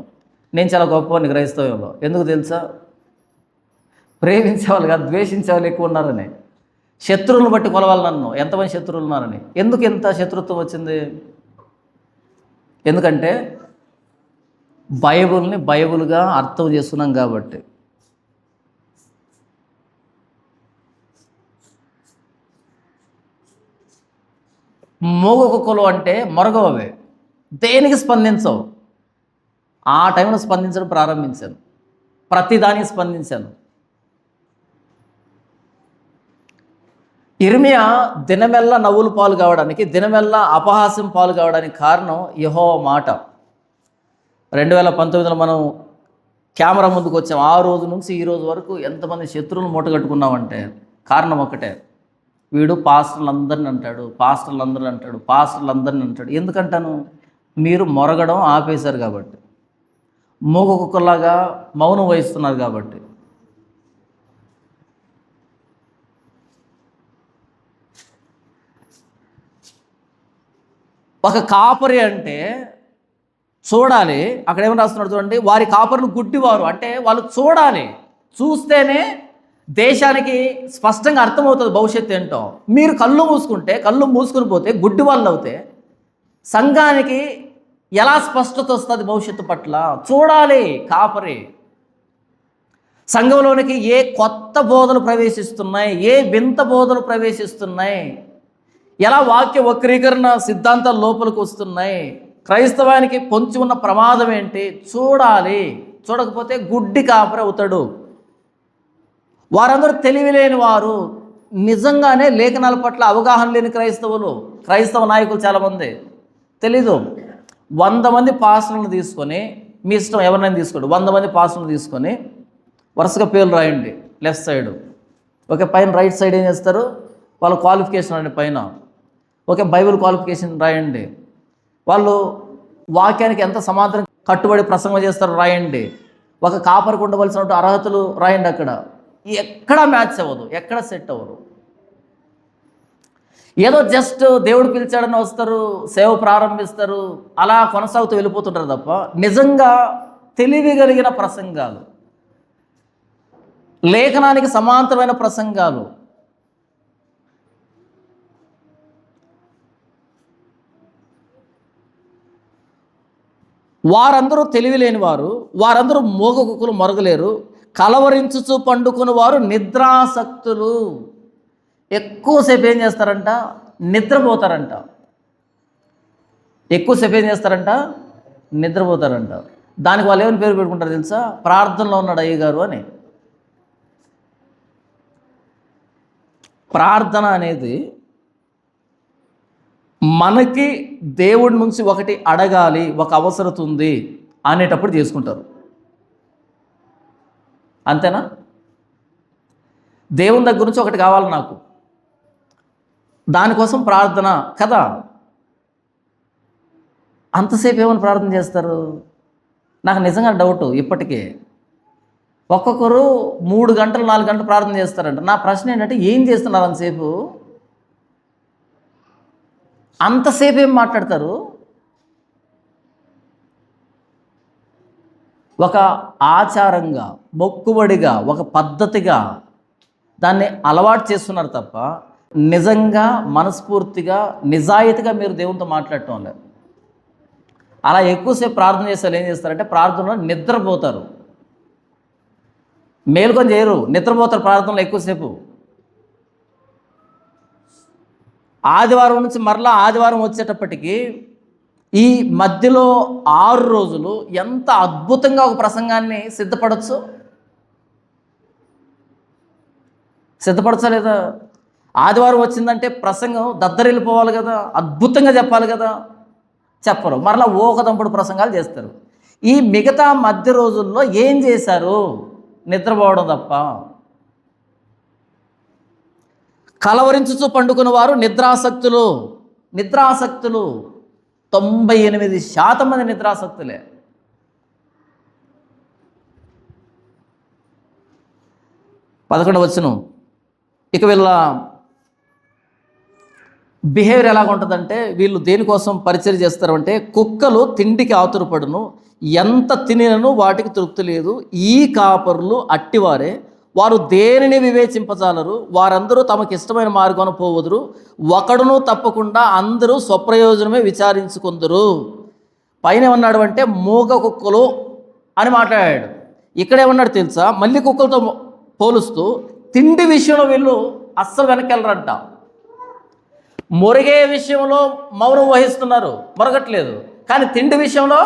నేను చాలా గొప్పవాడిని క్రైస్తవంలో. ఎందుకు తెలుసా? ప్రేమించే వాళ్ళు కాదు, ద్వేషించే వాళ్ళు ఎక్కువ ఉన్నారని. శత్రువులను బట్టి కొలవాలి నన్ను, ఎంతమంది శత్రువులు ఉన్నారని. ఎందుకు ఎంత శత్రుత్వం వచ్చింది? ఎందుకంటే బైబిల్ని బైబిల్గా అర్థం చేసుకున్నాం కాబట్టి. మోగ కుక్కలు అంటే మొరగవే, దేనికి స్పందించవు. ఆ టైంలో స్పందించడం ప్రారంభించాను, ప్రతిదానికి స్పందించాను. ఇర్మియా దినమెల్లా నవ్వులు పాలు కావడానికి, దినమెల్లా అపహాస్యం పాలు కావడానికి కారణం యెహోవా మాట. 2019లో మనం కెమెరా ముందుకు వచ్చాం. ఆ రోజు నుంచి ఈ రోజు వరకు ఎంతమంది శత్రువులు మూటగట్టుకున్నామంటే కారణం ఒకటే, వీడు పాస్టర్లందరిని అంటాడు. ఎందుకంటాను? మీరు మొరగడం ఆపేశారు కాబట్టి, మూగ కుక్కలాగా మౌనం వహిస్తున్నారు కాబట్టి. ఒక కాపరి అంటే చూడాలి. అక్కడ ఏమని రాస్తున్నాడు చూడండి, వారి కాపరులు గుడ్డివారు అంటే వాళ్ళు చూడాలి, చూస్తేనే దేశానికి స్పష్టంగా అర్థమవుతుంది భవిష్యత్తు ఏంటో. మీరు కళ్ళు మూసుకుని పోతే, గుడ్డి వాళ్ళు అవుతే సంఘానికి ఎలా స్పష్టత వస్తుంది భవిష్యత్తు పట్ల? చూడాలి కాపరి. సంఘంలోనికి ఏ కొత్త బోధలు ప్రవేశిస్తున్నాయి, ఏ వింత బోధలు ప్రవేశిస్తున్నాయి, ఎలా వాక్య వక్రీకరణ సిద్ధాంతాలు లోపలికి వస్తున్నాయి, క్రైస్తవానికి పొంచి ఉన్న ప్రమాదం ఏంటి చూడాలి. చూడకపోతే గుడ్డి కాపరి అవుతాడు. వారందరూ తెలివిలేని వారు, నిజంగానే లేఖనాల పట్ల అవగాహన లేని క్రైస్తవులు, క్రైస్తవ నాయకులు చాలామంది తెలీదు. 100 మంది పాస్టర్లను తీసుకొని, మీ ఇష్టం ఎవరినైనా తీసుకోండి, 100 మంది పాస్టర్లను తీసుకొని వరుసగా పేర్లు రాయండి లెఫ్ట్ సైడ్. ఓకే, పైన రైట్ సైడ్ ఏం చేస్తారు? వాళ్ళ క్వాలిఫికేషన్ అండి పైన. ఓకే, బైబిల్ క్వాలిఫికేషన్ రాయండి. వాళ్ళు వాక్యానికి ఎంత సమాంతరం కట్టుబడి ప్రసంగం చేస్తారో రాయండి. ఒక కాపరికి ఉండవలసిన అర్హతలు రాయండి. అక్కడ ఎక్కడ మ్యాచ్ అవ్వదు, ఎక్కడ సెట్ అవ్వదు. ఏదో జస్ట్ దేవుడు పిలిచాడని వస్తారు, సేవ ప్రారంభిస్తారు, అలా కొనసాగుతూ వెళ్ళిపోతుంటారు తప్ప నిజంగా తెలివి కలిగిన ప్రసంగాలు, లేఖనానికి సమాంతరమైన ప్రసంగాలు, వారందరూ తెలివి లేని వారు, వారందరూ మోగ కుక్కలు మొరగలేరు, కలవరించుచు పండుకుని వారు నిద్రాసక్తులు. ఎక్కువసేపు ఏం చేస్తారంట? నిద్రపోతారంట. ఎక్కువసేపు ఏం చేస్తారంట? నిద్రపోతారంట. దానికి వాళ్ళు ఏమైనా పేరు పెట్టుకుంటారు తెలుసా? ప్రార్థనలో ఉన్నాడు అయ్యగారు అని. ప్రార్థన అనేది మనకి దేవుడి నుంచి ఒకటి అడగాలి, ఒక అవసరత ఉంది అనేటప్పుడు చేసుకుంటారు. అంతేనా? దేవుని దగ్గర నుంచి ఒకటి కావాలి నాకు, దానికోసం ప్రార్థన కదా. అంతసేపు ఏమని ప్రార్థన చేస్తారు? నాకు నిజంగా డౌట్ ఇప్పటికే. ఒక్కొక్కరు 3 గంటలు 4 గంటలు ప్రార్థన చేస్తారంట. నా ప్రశ్న ఏంటంటే, ఏం చేస్తున్నారు అంతసేపు? అంతసేపు ఏం మాట్లాడతారు? ఒక ఆచారంగా, మొక్కుబడిగా, ఒక పద్ధతిగా దాన్ని అలవాటు చేస్తున్నారు తప్ప నిజంగా మనస్ఫూర్తిగా నిజాయితీగా మీరు దేవునితో మాట్లాడటం లేదు. అలా ఎక్కువసేపు ప్రార్థన చేస్తే ఏం చేస్తారంటే ప్రార్థనలో నిద్రపోతారు. మేలుకొని చేయరు, నిద్రపోతారు ప్రార్థనలో ఎక్కువసేపు. ఆదివారం నుంచి మరలా ఆదివారం వచ్చేటప్పటికి ఈ మధ్యలో 6 రోజులు ఎంత అద్భుతంగా ఒక ప్రసంగాన్ని సిద్ధపడచ్చా లేదా? ఆదివారం వచ్చిందంటే ప్రసంగం దద్దరిల్లిపోవాలి కదా, అద్భుతంగా చెప్పాలి కదా. చెప్పరు, మరలా ఓకదంపుడు ప్రసంగాలు చేస్తారు. ఈ మిగతా మధ్య రోజుల్లో ఏం చేశారు? నిద్రపోవడం తప్ప. కలవరించుచు పండుకున్న వారు నిద్రాసక్తులు. 98% మంది నిద్రాసక్తులే. వచనం, ఇక వీళ్ళ బిహేవియర్ ఎలాగుంటుందంటే, వీళ్ళు దేనికోసం పరిచయం చేస్తారు అంటే, కుక్కలు తిండికి ఆతురపడును, ఎంత తినినను వాటికి తృప్తి లేదు, ఈ కాపరులు అట్టివారే, వారు దేనిని వివేచింపజాలరు, వారందరూ తమకు ఇష్టమైన మార్గాన పోవదురు, ఒకడును తప్పకుండా అందరూ స్వప్రయోజనమే విచారించుకుందరు. పైన ఏమన్నాడు అంటే మూగ కుక్కలు అని మాట్లాడాడు. ఇక్కడేమన్నాడు తెలుసా? మళ్ళీ కుక్కలతో పోలుస్తూ తిండి విషయంలో వీళ్ళు అస్సలు వెనక్కి వెళ్ళరంట. మొరిగే విషయంలో మౌనం వహిస్తున్నారు, మొరగట్లేదు. కానీ తిండి విషయంలో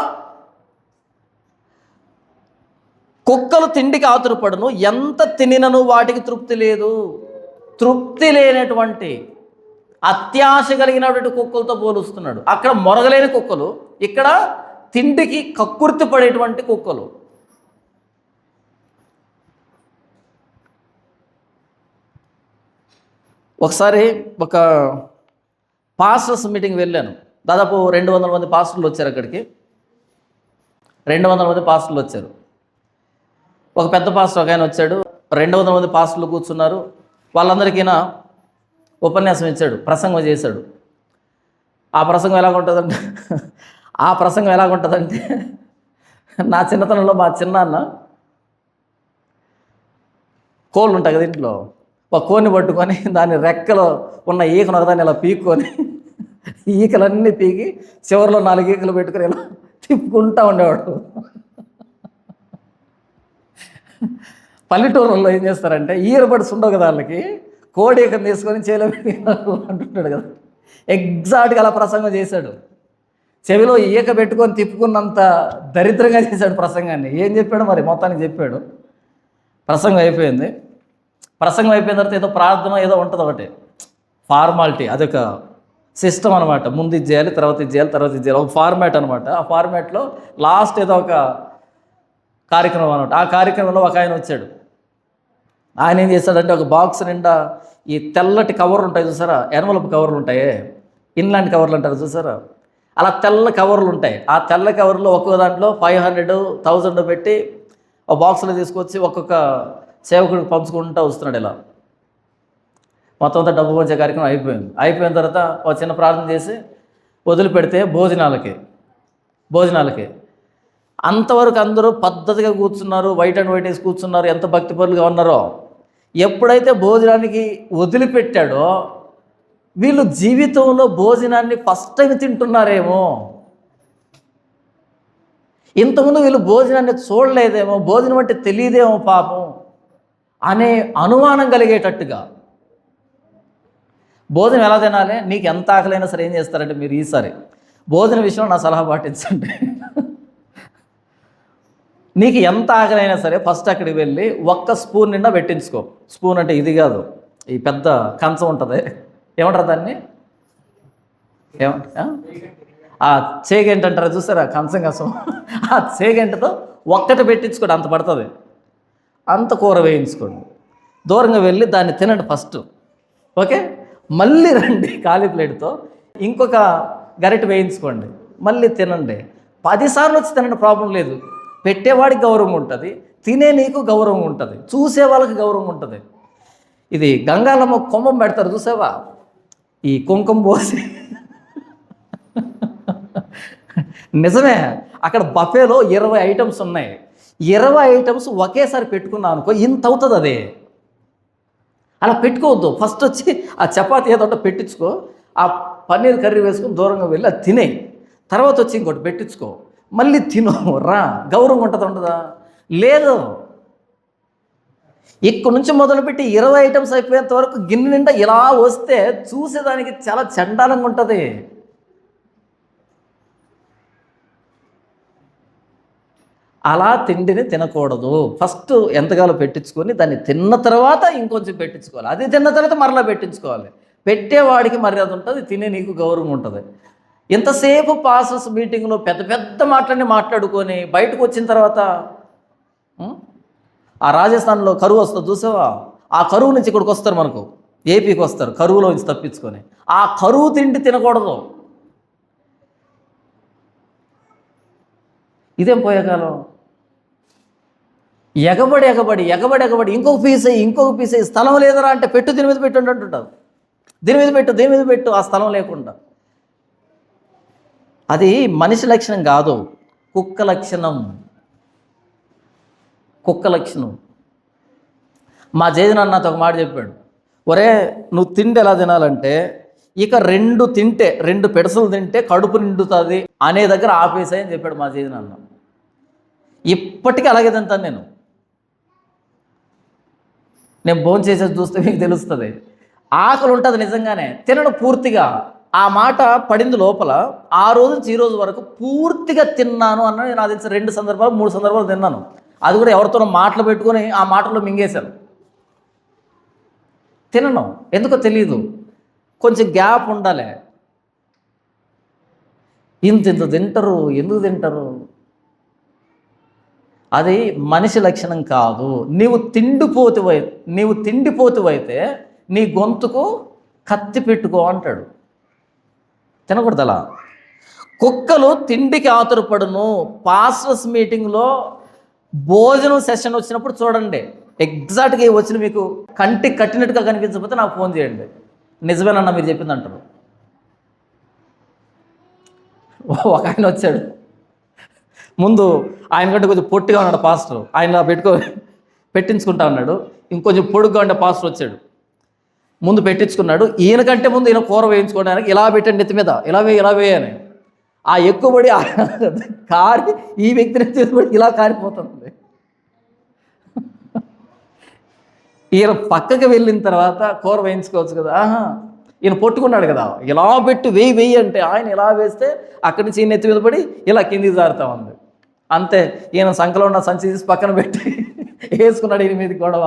కుక్కలు తిండికి ఆతురపడును, ఎంత తినినను వాటికి తృప్తి లేదు. తృప్తి లేనటువంటి అత్యాశ కలిగినటువంటి కుక్కలతో పోలుస్తున్నాడు. అక్కడ మొరగలేని కుక్కలు, ఇక్కడ తిండికి కక్కుర్తి పడేటువంటి కుక్కలు. ఒకసారి ఒక పాస్టర్స్ మీటింగ్ వెళ్ళాను. దాదాపు 200 మంది పాస్టర్లు వచ్చారు అక్కడికి. 200 మంది పాస్టర్లు వచ్చారు. ఒక పెద్ద పాస్టర్ ఒక ఆయన వచ్చాడు. 200 మంది పాస్టర్లు కూర్చున్నారు. వాళ్ళందరికీ ఉపన్యాసం ఇచ్చాడు, ప్రసంగం చేశాడు. ఆ ప్రసంగం ఎలాగుంటుందంటే నా చిన్నతనంలో మా చిన్నాన్న కోళ్ళు ఉంటాయి కదా ఇంట్లో, ఒక కోడిని పట్టుకొని దాని రెక్కలో ఉన్న ఈకను ఒకదాన్ని ఇలా పీక్కొని ఈకలన్నీ పీకి చివరిలో 4 ఈకలు పెట్టుకొని ఇలా తిప్పుకుంటూ ఉండేవాడు. పల్లెటూరులో ఏం చేస్తారంటే ఈరబడిసి ఉండవు కదా వాళ్ళకి, కోడి ఈకను తీసుకొని చేలో అంటుంటాడు కదా, ఎగ్జాక్ట్గా అలా ప్రసంగం చేశాడు. చెవిలో ఈక పెట్టుకొని తిప్పుకున్నంత దరిద్రంగా చేశాడు ప్రసంగాన్ని. ఏం చెప్పాడు మరి, మొత్తానికి చెప్పాడు. ప్రసంగం అయిపోయింది. ప్రసంగం అయిపోయిన తర్వాత ఏదో ప్రార్థన ఏదో ఉంటుంది, ఒకటి ఫార్మాలిటీ, అదొక సిస్టమ్ అనమాట. ముందు ఇది చేయాలి, తర్వాత ఇది చేయాలి, తర్వాత ఇది చేయాలి, ఒక ఫార్మాట్ అనమాట. ఆ ఫార్మాట్లో లాస్ట్ ఏదో ఒక కార్యక్రమం అనమాట. ఆ కార్యక్రమంలో ఒక ఆయన వచ్చాడు. ఆయన ఏం చేశాడంటే ఒక బాక్స్ నిండా ఈ తెల్లటి కవర్లు ఉంటాయి చూసారా, ఎనవలపు కవర్లు ఉంటాయి, ఇన్లాండ్ కవర్లు అంటారు చూసారా, అలా తెల్ల కవర్లు ఉంటాయి. ఆ తెల్ల కవర్లో ఒక్కొక్క దాంట్లో 500, 1000 పెట్టి ఒక బాక్స్లో తీసుకొచ్చి ఒక్కొక్క సేవకుడికి పంచుకుంటూ వస్తున్నాడు. ఇలా మొత్తం అంతా డబ్బు పంచే కార్యక్రమం అయిపోయిన తర్వాత ఒక చిన్న ప్రార్థన చేసి వదిలిపెడితే భోజనాలకి అంతవరకు అందరూ పద్ధతిగా కూర్చున్నారు, వైట్ అండ్ వైట్ వేసి కూర్చున్నారు, ఎంత భక్తిపరులుగా ఉన్నారో. ఎప్పుడైతే భోజనానికి వదిలిపెట్టాడో వీళ్ళు జీవితంలో భోజనాన్ని ఫస్ట్ టైం తింటున్నారేమో, ఇంతకుముందు వీళ్ళు భోజనాన్ని చూడలేదేమో, భోజనం అంటే తెలియదేమో పాపం అనే అనుమానం కలిగేటట్టుగా. భోజనం ఎలా తినాలి? నీకు ఎంత ఆకలైనా సరే ఏం చేస్తారంటే మీరు ఈసారి భోజన విషయంలో నా సలహా పాటించండి. నీకు ఎంత ఆకలైనా సరే ఫస్ట్ అక్కడికి వెళ్ళి ఒక్క స్పూన్ నిండా పెట్టించుకో. స్పూన్ అంటే ఇది కాదు, ఈ పెద్ద కంచం ఉంటుంది, ఏమంటారు దాన్ని, ఆ చేగంట అంటారా చూసారా, కంచం ఆ చేగంటతో ఒక్కటి పెట్టించుకోండి, అంత పడుతుంది. అంత కూర వేయించుకోండి, దూరంగా వెళ్ళి దాన్ని తినండి ఫస్ట్, ఓకే. మళ్ళీ రండి ఖాళీ ప్లేట్తో ఇంకొక గరిటె వేయించుకోండి, మళ్ళీ తినండి. 10 సార్లు వచ్చి తినండి, ప్రాబ్లం లేదు. పెట్టేవాడికి గౌరవం ఉంటుంది, తినే నీకు గౌరవం ఉంటుంది, చూసే వాళ్ళకి గౌరవం ఉంటుంది. ఇది గంగాలమ్మ కుంభం పెడతారు చూసావా, ఈ కుంకుమ పోసి నిజమే, అక్కడ బఫేలో 20 ఐటమ్స్ ఉన్నాయి. 20 ఐటమ్స్ ఒకేసారి పెట్టుకున్నావు అనుకో, ఇంత అవుతుంది. అదే అలా పెట్టుకోవద్దు. ఫస్ట్ వచ్చి ఆ చపాతీ ఏదో పెట్టించుకో, ఆ పన్నీర్ కర్రీ వేసుకొని దూరంగా వెళ్ళి అది తినే, తర్వాత వచ్చి ఇంకోటి పెట్టించుకో, మళ్ళీ తిను రా. గౌరవం ఉండదా? లేదు. ఇక్కడ నుంచి మొదలుపెట్టి 20 ఐటమ్స్ అయిపోయేంత వరకు గిన్నె నిండా ఇలా వస్తే చూసేదానికి చాలా చండాలంగా ఉంటుంది. అలా తిండిని తినకూడదు. ఫస్ట్ ఎంతగాలో పెట్టించుకొని దాన్ని తిన్న తర్వాత ఇంకొంచెం పెట్టించుకోవాలి, అది తిన్న తర్వాత మరలా పెట్టించుకోవాలి. పెట్టేవాడికి మర్యాద ఉంటుంది, తినే నీకు గౌరవం ఉంటుంది. ఇంతసేపు పాస్టర్స్ మీటింగ్లో పెద్ద పెద్ద మాట్లాడుకొని బయటకు వచ్చిన తర్వాత ఆ రాజస్థాన్లో కరువు వస్తుంది చూసావా, ఆ కరువు నుంచి ఇక్కడికి వస్తారు, మనకు ఏపీకి వస్తారు, కరువులో నుంచి తప్పించుకొని. ఆ కరువు తిండి తినకూడదు. ఇదేం పోయే కాలం. ఎగబడి ఇంకొక పీస్ అయ్యి స్థలం లేదరా అంటే పెట్టు, దీని మీద పెట్టు అంటుంటారు, దీని మీద పెట్టు ఆ స్థలం లేకుండా. అది మనిషి లక్షణం కాదు, కుక్క లక్షణం. మా జేజన నాతో ఒక మాట చెప్పాడు, ఒరే నువ్వు తిండి ఎలా తినాలంటే ఇక 2 పెడసలు తింటే కడుపు నిండుతుంది అనే దగ్గర ఆపేసాయని చెప్పాడు మా జేజన అన్న. ఇప్పటికీ అలాగే తింటాను నేను భోజనం చేసేది చూస్తే మీకు తెలుస్తుంది. ఆకలి ఉంటుంది నిజంగానే, తినడం పూర్తిగా. ఆ మాట పడింది లోపల. ఆ రోజు నుంచి ఈ రోజు వరకు పూర్తిగా తిన్నాను అన్న నేను అది 2 సందర్భాలు 3 సందర్భాలు తిన్నాను. అది కూడా ఎవరితోనో మాటలు పెట్టుకొని ఆ మాటల్లో మింగేశాను. తినను, ఎందుకో తెలియదు, కొంచెం గ్యాప్ ఉండాలి. ఇంత తింటారు, ఎందుకు తింటారు? అది మనిషి లక్షణం కాదు. నీవు తిండిపోతువైతే నీ గొంతుకు కత్తి పెట్టుకో అంటాడు. తినకూడదు అలా. కుక్కలు తిండికి ఆతురపడును. పాస్టర్స్ మీటింగ్లో భోజనం సెషన్ వచ్చినప్పుడు చూడండి, ఎగ్జాక్ట్గా వచ్చిన మీకు కంటికి కట్టినట్టుగా కనిపించకపోతే నాకు ఫోన్ చేయండి, నిజమేనన్నా మీరు చెప్పింది అంటారు. ఒక ఆయన వచ్చాడు, ముందు ఆయన కంటే కొంచెం పొట్టిగా ఉన్నాడు పాస్టర్, ఆయన పెట్టించుకుంటా ఉన్నాడు. ఇంకొంచెం పొడుగ్గా ఉండే పాస్టర్ వచ్చాడు, ముందు పెట్టించుకున్నాడు. ఈయనకంటే ముందు ఈయన కూర వేయించుకోవడానికి ఇలా పెట్టండి నెత్తి మీద, ఇలా వేయని. ఆ ఎక్కువబడి కారి ఈ వ్యక్తిని తీసుకుని ఇలా కారిపోతుంది. ఈయన పక్కకి వెళ్ళిన తర్వాత కూర వేయించుకోవచ్చు కదా, ఈయన పొట్టుకున్నాడు కదా, ఇలా పెట్టి వెయ్యి అంటే ఆయన ఇలా వేస్తే అక్కడి నుంచి ఈయన ఎత్తి మీద పడి ఇలా కిందికి జారుతా ఉంది. అంతే, ఈయన సంకలో ఉన్న సంచి తీసి పక్కన పెట్టి వేసుకున్నాడు ఈయన మీదకి గొడవ.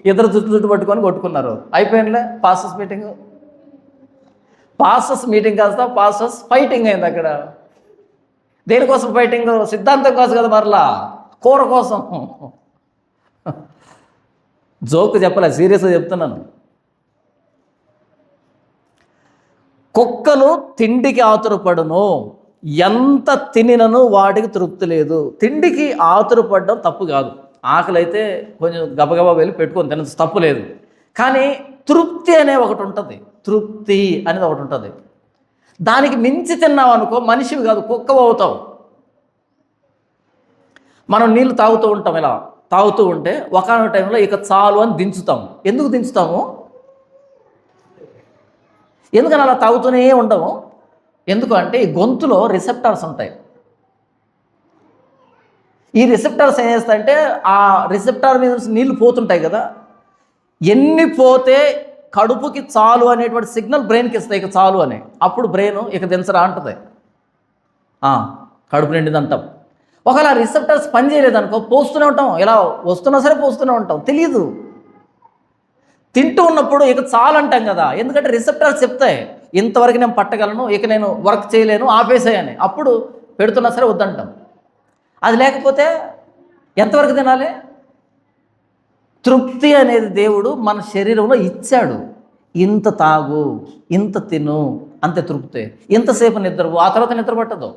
ఇద్దరు చుట్టూ పట్టుకొని కొట్టుకున్నారు. అయిపోయిందిలే పాస్టర్స్ మీటింగ్ కాస్త పాస్టర్స్ ఫైటింగ్ అయింది అక్కడ. దేనికోసం ఫైటింగ్? సిద్ధాంతం కోసం కదా, మరలా కూర కోసం. జోక్ చెప్పలే, సీరియస్గా చెప్తున్నాను. కుక్కలు తిండికి ఆతురపడును, ఎంత తినినను వాటికి తృప్తి లేదు. తిండికి ఆతురపడడం తప్పు కాదు, ఆకలి అయితే కొంచెం గబగబా వెళ్ళి పెట్టుకొని తినచ్చు, తప్పు లేదు. కానీ తృప్తి అనే ఒకటి ఉంటుంది, తృప్తి అనేది ఒకటి ఉంటుంది. దానికి మించి తిన్నావు అనుకో మనిషివి కాదు, కుక్కవు అవుతావు. మనం నీళ్ళు తాగుతూ ఉంటాం, ఇలా తాగుతూ ఉంటే ఒకనొక టైంలో ఇక చాలు అని దించుతాము. ఎందుకు దించుతాము? ఎందుకని అలా తాగుతూనే ఉండము? ఎందుకు అంటే ఈ గొంతులో రిసెప్టార్స్ ఉంటాయి. ఈ రిసెప్టార్స్ ఏం చేస్తాయంటే ఆ రిసెప్టార్ మీద నీళ్లు పోతుంటాయి కదా, ఎన్ని పోతే కడుపుకి చాలు అనేటువంటి సిగ్నల్ బ్రెయిన్కి ఇస్తాయి, ఇక చాలు అని. అప్పుడు బ్రెయిన్ ఇక దించరా అంటుంది, కడుపు నిండింది అంటాం. ఒకవేళ రిసెప్టార్స్ పని చేయలేదనుకో పోస్తూనే ఉంటాం, ఇలా వస్తున్నా సరే పోస్తూనే ఉంటాం, తెలియదు. తింటూ ఉన్నప్పుడు ఇక చాలు అంటాం కదా, ఎందుకంటే రిసెప్టార్స్ చెప్తాయి ఇంతవరకు నేను పట్టగలను, ఇక నేను వర్క్ చేయలేను, ఆపేసాయని. అప్పుడు పెడుతున్నా సరే వద్దంటాం. అది లేకపోతే ఎంతవరకు తినాలి? తృప్తి అనేది దేవుడు మన శరీరంలో ఇచ్చాడు. ఇంత తాగు, ఇంత తిను, అంతే తృప్తి. ఇంతసేపు నిద్రపో, ఆ తర్వాత నిద్ర పట్టదు.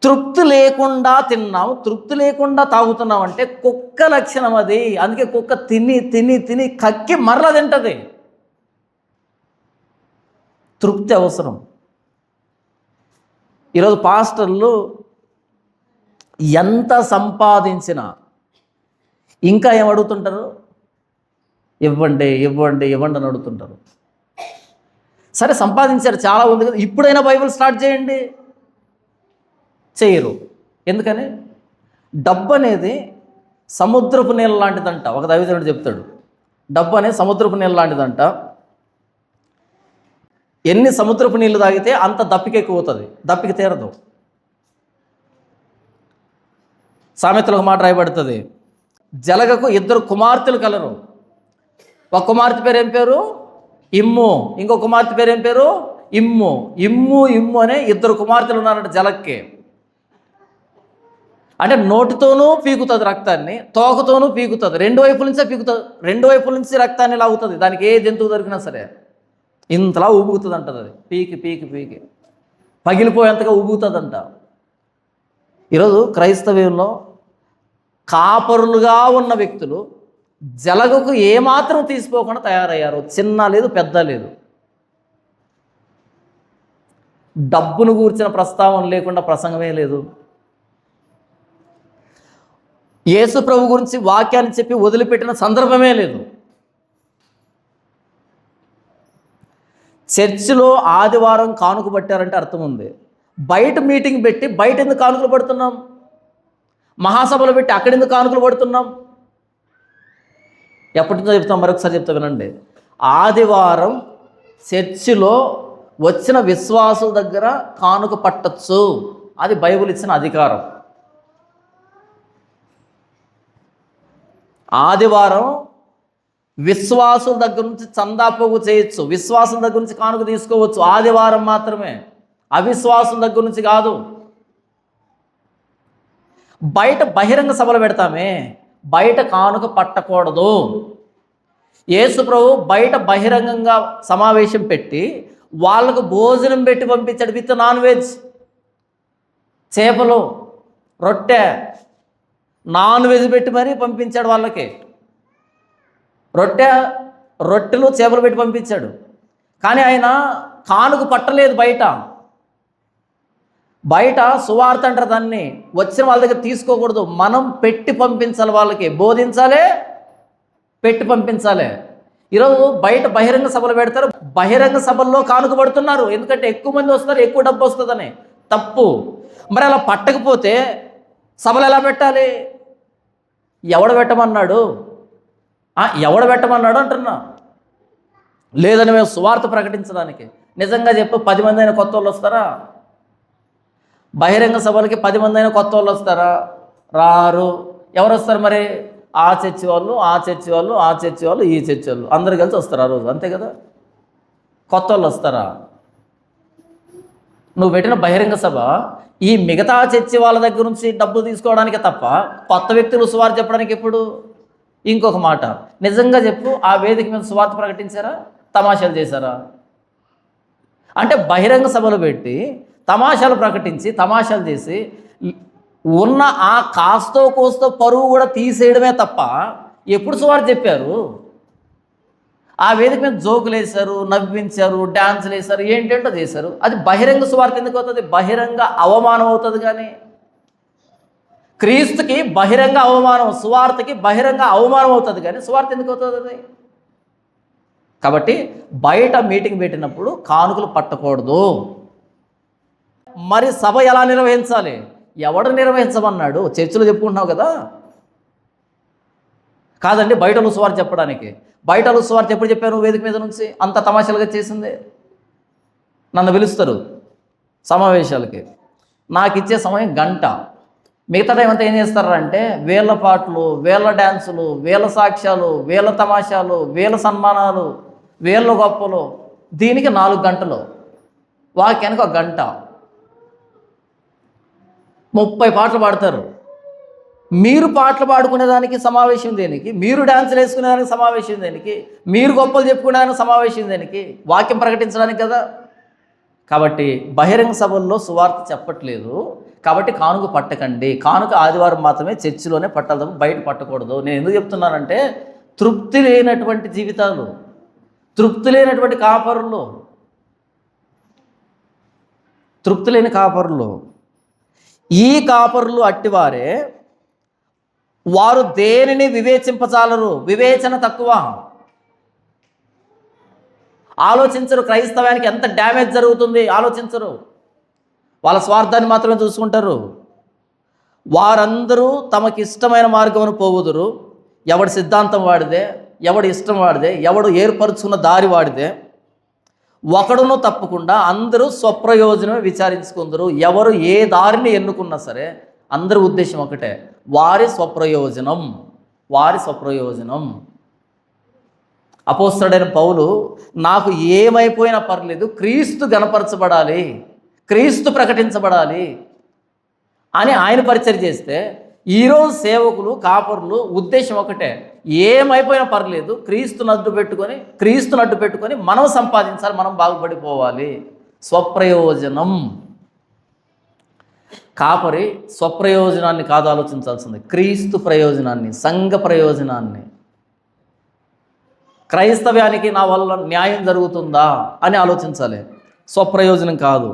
తృప్తి లేకుండా తిన్నాం, తృప్తి లేకుండా తాగుతున్నాం అంటే కుక్క లక్షణం అది. అందుకే కుక్క తిని తిని తిని కక్కి మరల తింటది. తృప్తి అవసరం. ఈరోజు పాస్టర్లు ఎంత సంపాదించినా ఇంకా ఏం అడుగుతుంటారు? ఇవ్వండి ఇవ్వండి ఇవ్వండి అని అడుగుతుంటారు. సరే సంపాదించారు, చాలా ఉంది కదా, ఇప్పుడైనా బైబిల్ స్టార్ట్ చేయండి, చేయరు. ఎందుకని? డబ్బు అనేది సముద్రపు నీళ్ళ లాంటిదంట. ఒక దైవజనుడు చెప్తాడు, డబ్బు అనేది సముద్రపు నీళ్ళ లాంటిదంట. ఎన్ని సముద్రపు నీళ్ళు తాగితే అంత దప్పిక ఎక్కువ అవుతుంది, దప్పిక తీరదు. సామెతలో ఒక మాట రాయబడుతుంది, జలగకు 2 కుమార్తెలు కలరు. ఒక కుమార్తె పేరు ఏం పేరు? ఇమ్ము. ఇంకో కుమార్తె పేరు ఏం పేరు? ఇమ్ము. ఇమ్ము ఇమ్ము అనే 2 కుమార్తెలు ఉన్నారంట జలక్కి. అంటే నోటితోనూ పీకుతుంది రక్తాన్ని, తోకతోనూ పీకుతుంది, 2 వైపుల నుంచే పీకుతుంది, 2 వైపుల నుంచి రక్తాన్ని లాగుతుంది. దానికి ఏ జంతువు దొరికినా సరే ఇంతలా ఊగుతుంది అంటది, అది పీకి పీకి పీకి పగిలిపోయేంతగా ఊగుతుందంట. ఈరోజు క్రైస్తవ్యంలో కాపరులుగా ఉన్న వ్యక్తులు జలగకు ఏమాత్రం తీసిపోకుండా తయారయ్యారు. చిన్న లేదు పెద్ద లేదు. డబ్బును గూర్చిన ప్రస్తావన లేకుండా ప్రసంగమే లేదు. యేసు ప్రభు గురించి వాక్యాన్ని చెప్పి వదిలిపెట్టిన సందర్భమే లేదు. చర్చిలో ఆదివారం కానుక పట్టారంటే అర్థం ఉంది. బయట మీటింగ్ పెట్టి బయట ఎందుకు కానుకలు పడుతున్నాం? మహాసభలు పెట్టి అక్కడెందుకు కానుకలు పడుతున్నాం? ఎప్పటి నుంచో చెప్తాం, మరొకసారి చెప్తా వినండి. ఆదివారం చర్చిలో వచ్చిన విశ్వాసుల దగ్గర కానుక పట్టచ్చు, అది బైబిల్ ఇచ్చిన అధికారం. ఆదివారం విశ్వాసుల దగ్గర నుంచి చందా పోగు చేయొచ్చు, విశ్వాసుల దగ్గర నుంచి కానుక తీసుకోవచ్చు, ఆదివారం మాత్రమే, అవిశ్వాసుల దగ్గర నుంచి కాదు. బయట బహిరంగ సభలు పెడతామే, బయట కానుక పట్టకూడదు. యేసు ప్రభు బయట బహిరంగంగా సమావేశం పెట్టి వాళ్ళకు భోజనం పెట్టి పంపించాడు, విత్ నాన్ వెజ్, చేపలు, రొట్టె, నాన్ వెజ్ పెట్టి మరీ పంపించాడు వాళ్ళకి. రొట్టెలు చేపలు పెట్టి పంపించాడు. కానీ ఆయన కానుక పట్టలేదు. బయట సువార్త అంటారు దాన్ని, వచ్చిన వాళ్ళ దగ్గర తీసుకోకూడదు, మనం పెట్టి పంపించాలి, వాళ్ళకి బోధించాలి, పెట్టి పంపించాలి. ఈరోజు బయట బహిరంగ సభలు పెడతారు, బహిరంగ సభల్లో కానుక పడుతున్నారు, ఎందుకంటే ఎక్కువ మంది వస్తారు, ఎక్కువ డబ్బు వస్తుందని. తప్పు. మరి అలా పట్టకపోతే సభలు ఎలా పెట్టాలి? ఎవడు పెట్టమన్నాడు అంటున్నా. లేదని మేము సువార్త ప్రకటించడానికి. నిజంగా చెప్పు, 10 మంది అయినా కొత్త వాళ్ళు వస్తారా? బహిరంగ సభలకి 10 మంది అయినా కొత్త వాళ్ళు వస్తారా? రారు. ఎవరు వస్తారు మరి? ఆ చర్చి వాళ్ళు, ఆ చర్చి వాళ్ళు, ఆ చర్చి వాళ్ళు, ఈ చర్చి వాళ్ళు, అందరు కలిసి వస్తారు ఆ రోజు, అంతే కదా. కొత్త వాళ్ళు వస్తారా? నువ్వు పెట్టిన బహిరంగ సభ ఈ మిగతా చర్చి వాళ్ళ దగ్గర నుంచి డబ్బులు తీసుకోవడానికి తప్ప కొత్త వ్యక్తులు సువార్త చెప్పడానికి ఎప్పుడు? ఇంకొక మాట, నిజంగా చెప్పు, ఆ వేదిక మీద సువార్త ప్రకటించారా? తమాషాలు చేశారా? అంటే బహిరంగ సభలు పెట్టి తమాషాలు ప్రకటించి తమాషాలు చేసి ఉన్న ఆ కాస్తో కోస్తో పరువు కూడా తీసేయడమే తప్ప ఎప్పుడు సువార్త చెప్పారు? ఆ వేదిక మీద జోకులు వేశారు, నవ్వించారు, డ్యాన్సులు వేశారు, ఏంటంటో చేశారు. అది బహిరంగ సువార్త ఎందుకు అవుతుంది? బహిరంగ అవమానం అవుతుంది. కానీ క్రీస్తుకి బహిరంగ అవమానం, సువార్తకి బహిరంగ అవమానం అవుతుంది. కానీ సువార్త ఎందుకు అవుతుంది అది? కాబట్టి బయట మీటింగ్ పెట్టినప్పుడు కానుకలు పట్టకూడదు. మరి సభ ఎలా నిర్వహించాలి? ఎవడు నిర్వహించమన్నాడు? చర్చిలో చెప్పుకుంటున్నావు కదా. కాదండి, బయట సువార్త చెప్పడానికి. బయట సువార్త ఎప్పుడు చెప్పాను? వేదిక మీద నుంచి అంత తమాషాలుగా చేసింది. నన్ను పిలుస్తారు సమావేశాలకి, నాకు ఇచ్చే సమయం గంట. మిగతా టైం అంతా ఏం చేస్తారంటే వేల పాటలు, వేల డ్యాన్సులు, వేల సాక్ష్యాలు, వేల తమాషాలు, వేల సన్మానాలు, వేల గొప్పలు. దీనికి 4 గంటలు, వాక్యానికి 1 గంట, 30 పాటలు పాడతారు. మీరు పాటలు పాడుకునేదానికి సమావేశం దేనికి? మీరు డ్యాన్సులు వేసుకునేదానికి సమావేశం దేనికి? మీరు గొప్పలు చెప్పుకునేదానికి సమావేశం దేనికి? వాక్యం ప్రకటించడానికి కదా. కాబట్టి బహిరంగ సభల్లో సువార్త చెప్పట్లేదు. కాబట్టి కానుక పట్టకండి. కానుక ఆదివారం మాత్రమే చర్చిలోనే పట్టాలి తప్ప బయట పట్టకూడదు. నేను ఎందుకు చెప్తున్నానంటే తృప్తి లేనటువంటి జీవితాలు, తృప్తి లేనటువంటి కాపరులు, తృప్తి లేని కాపరులు, ఈ కాపరులు అట్టివారే. వారు దేనిని వివేచింపచాలరు, వివేచన తక్కువ, ఆలోచించరు. క్రైస్తవానికి ఎంత డ్యామేజ్ జరుగుతుంది ఆలోచించరు. వాళ్ళ స్వార్థాన్ని మాత్రమే చూసుకుంటారు. వారందరూ తమకి ఇష్టమైన మార్గమును పోవుదురు. ఎవడి సిద్ధాంతం వాడిదే, ఎవడి ఇష్టం వాడిదే, ఎవడు ఏర్పరుచుకున్న దారి వాడిదే. ఒకడును తప్పకుండా అందరూ స్వప్రయోజనమే విచారించుకుందరు. ఎవరు ఏ దారిని ఎన్నుకున్నా సరే అందరి ఉద్దేశం ఒకటే, వారి స్వప్రయోజనం, వారి స్వప్రయోజనం. అపోస్తలుడైన పౌలు నాకు ఏమైపోయినా పర్లేదు, క్రీస్తు గణపరచబడాలి, క్రీస్తు ప్రకటించబడాలి అని ఆయన పరిచయం చేస్తే, ఈరోజు సేవకులు, కాపరులు ఉద్దేశం ఒకటే, ఏమైపోయినా పర్లేదు క్రీస్తుని అడ్డు పెట్టుకొని మనం సంపాదించాలి, మనం బాగుపడిపోవాలి. స్వప్రయోజనం. కాపరి స్వప్రయోజనాన్ని కాదు ఆలోచించాల్సింది, క్రీస్తు ప్రయోజనాన్ని, సంఘ ప్రయోజనాన్ని. క్రైస్తవ్యానికి నా వల్ల న్యాయం జరుగుతుందా అని ఆలోచించాలి, స్వప్రయోజనం కాదు.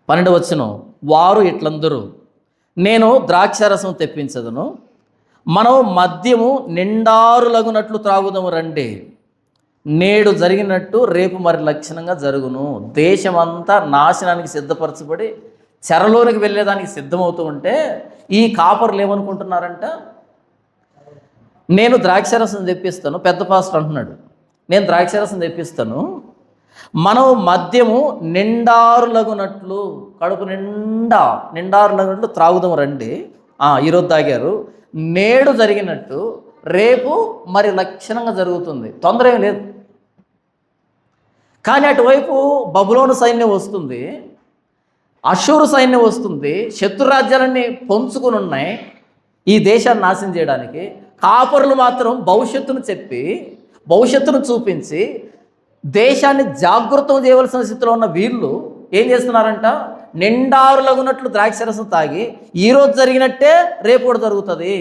12వ వచనం, వారు ఇట్లందరూ నేను ద్రాక్షారసం తెప్పించదును, మనం మద్యము నిండారులగునట్లు త్రాగుదాము రండి. నేడు జరిగినట్టు రేపు మరి లక్షణంగా జరుగును. దేశమంతా నాశనానికి సిద్ధపరచబడి చెరలోనికి వెళ్ళేదానికి సిద్ధమవుతూ ఉంటే ఈ కాపర్లు ఏమనుకుంటున్నారంట, నేను ద్రాక్షారసం తెప్పిస్తాను. పెద్ద పాస్టర్ అంటున్నాడు, నేను ద్రాక్షారసం తెప్పిస్తాను, మనం మద్యము నిండారులగునట్లు, కడుపు నిండారులగునట్లు త్రాగుదాం రండి. ఈరోజు తాగారు, నేడు జరిగినట్టు రేపు మరి లక్షణంగా జరుగుతుంది, తొందర ఏం లేదు. కానీ అటువైపు బబులోను సైన్యం వస్తుంది, అషూరు సైన్యం వస్తుంది, శత్రురాజ్యాలన్నీ పొంచుకుని ఉన్నాయి ఈ దేశాన్ని నాశనం చేయడానికి. కాపరులు మాత్రం భవిష్యత్తును చెప్పి, భవిష్యత్తును చూపించి దేశాన్ని జాగృతం చేయవలసిన స్థితిలో ఉన్న వీళ్ళు ఏం చేస్తున్నారంట, నిండారులగునట్లు ద్రాక్షరసం తాగి ఈరోజు జరిగినట్టే రేపు కూడా జరుగుతుంది,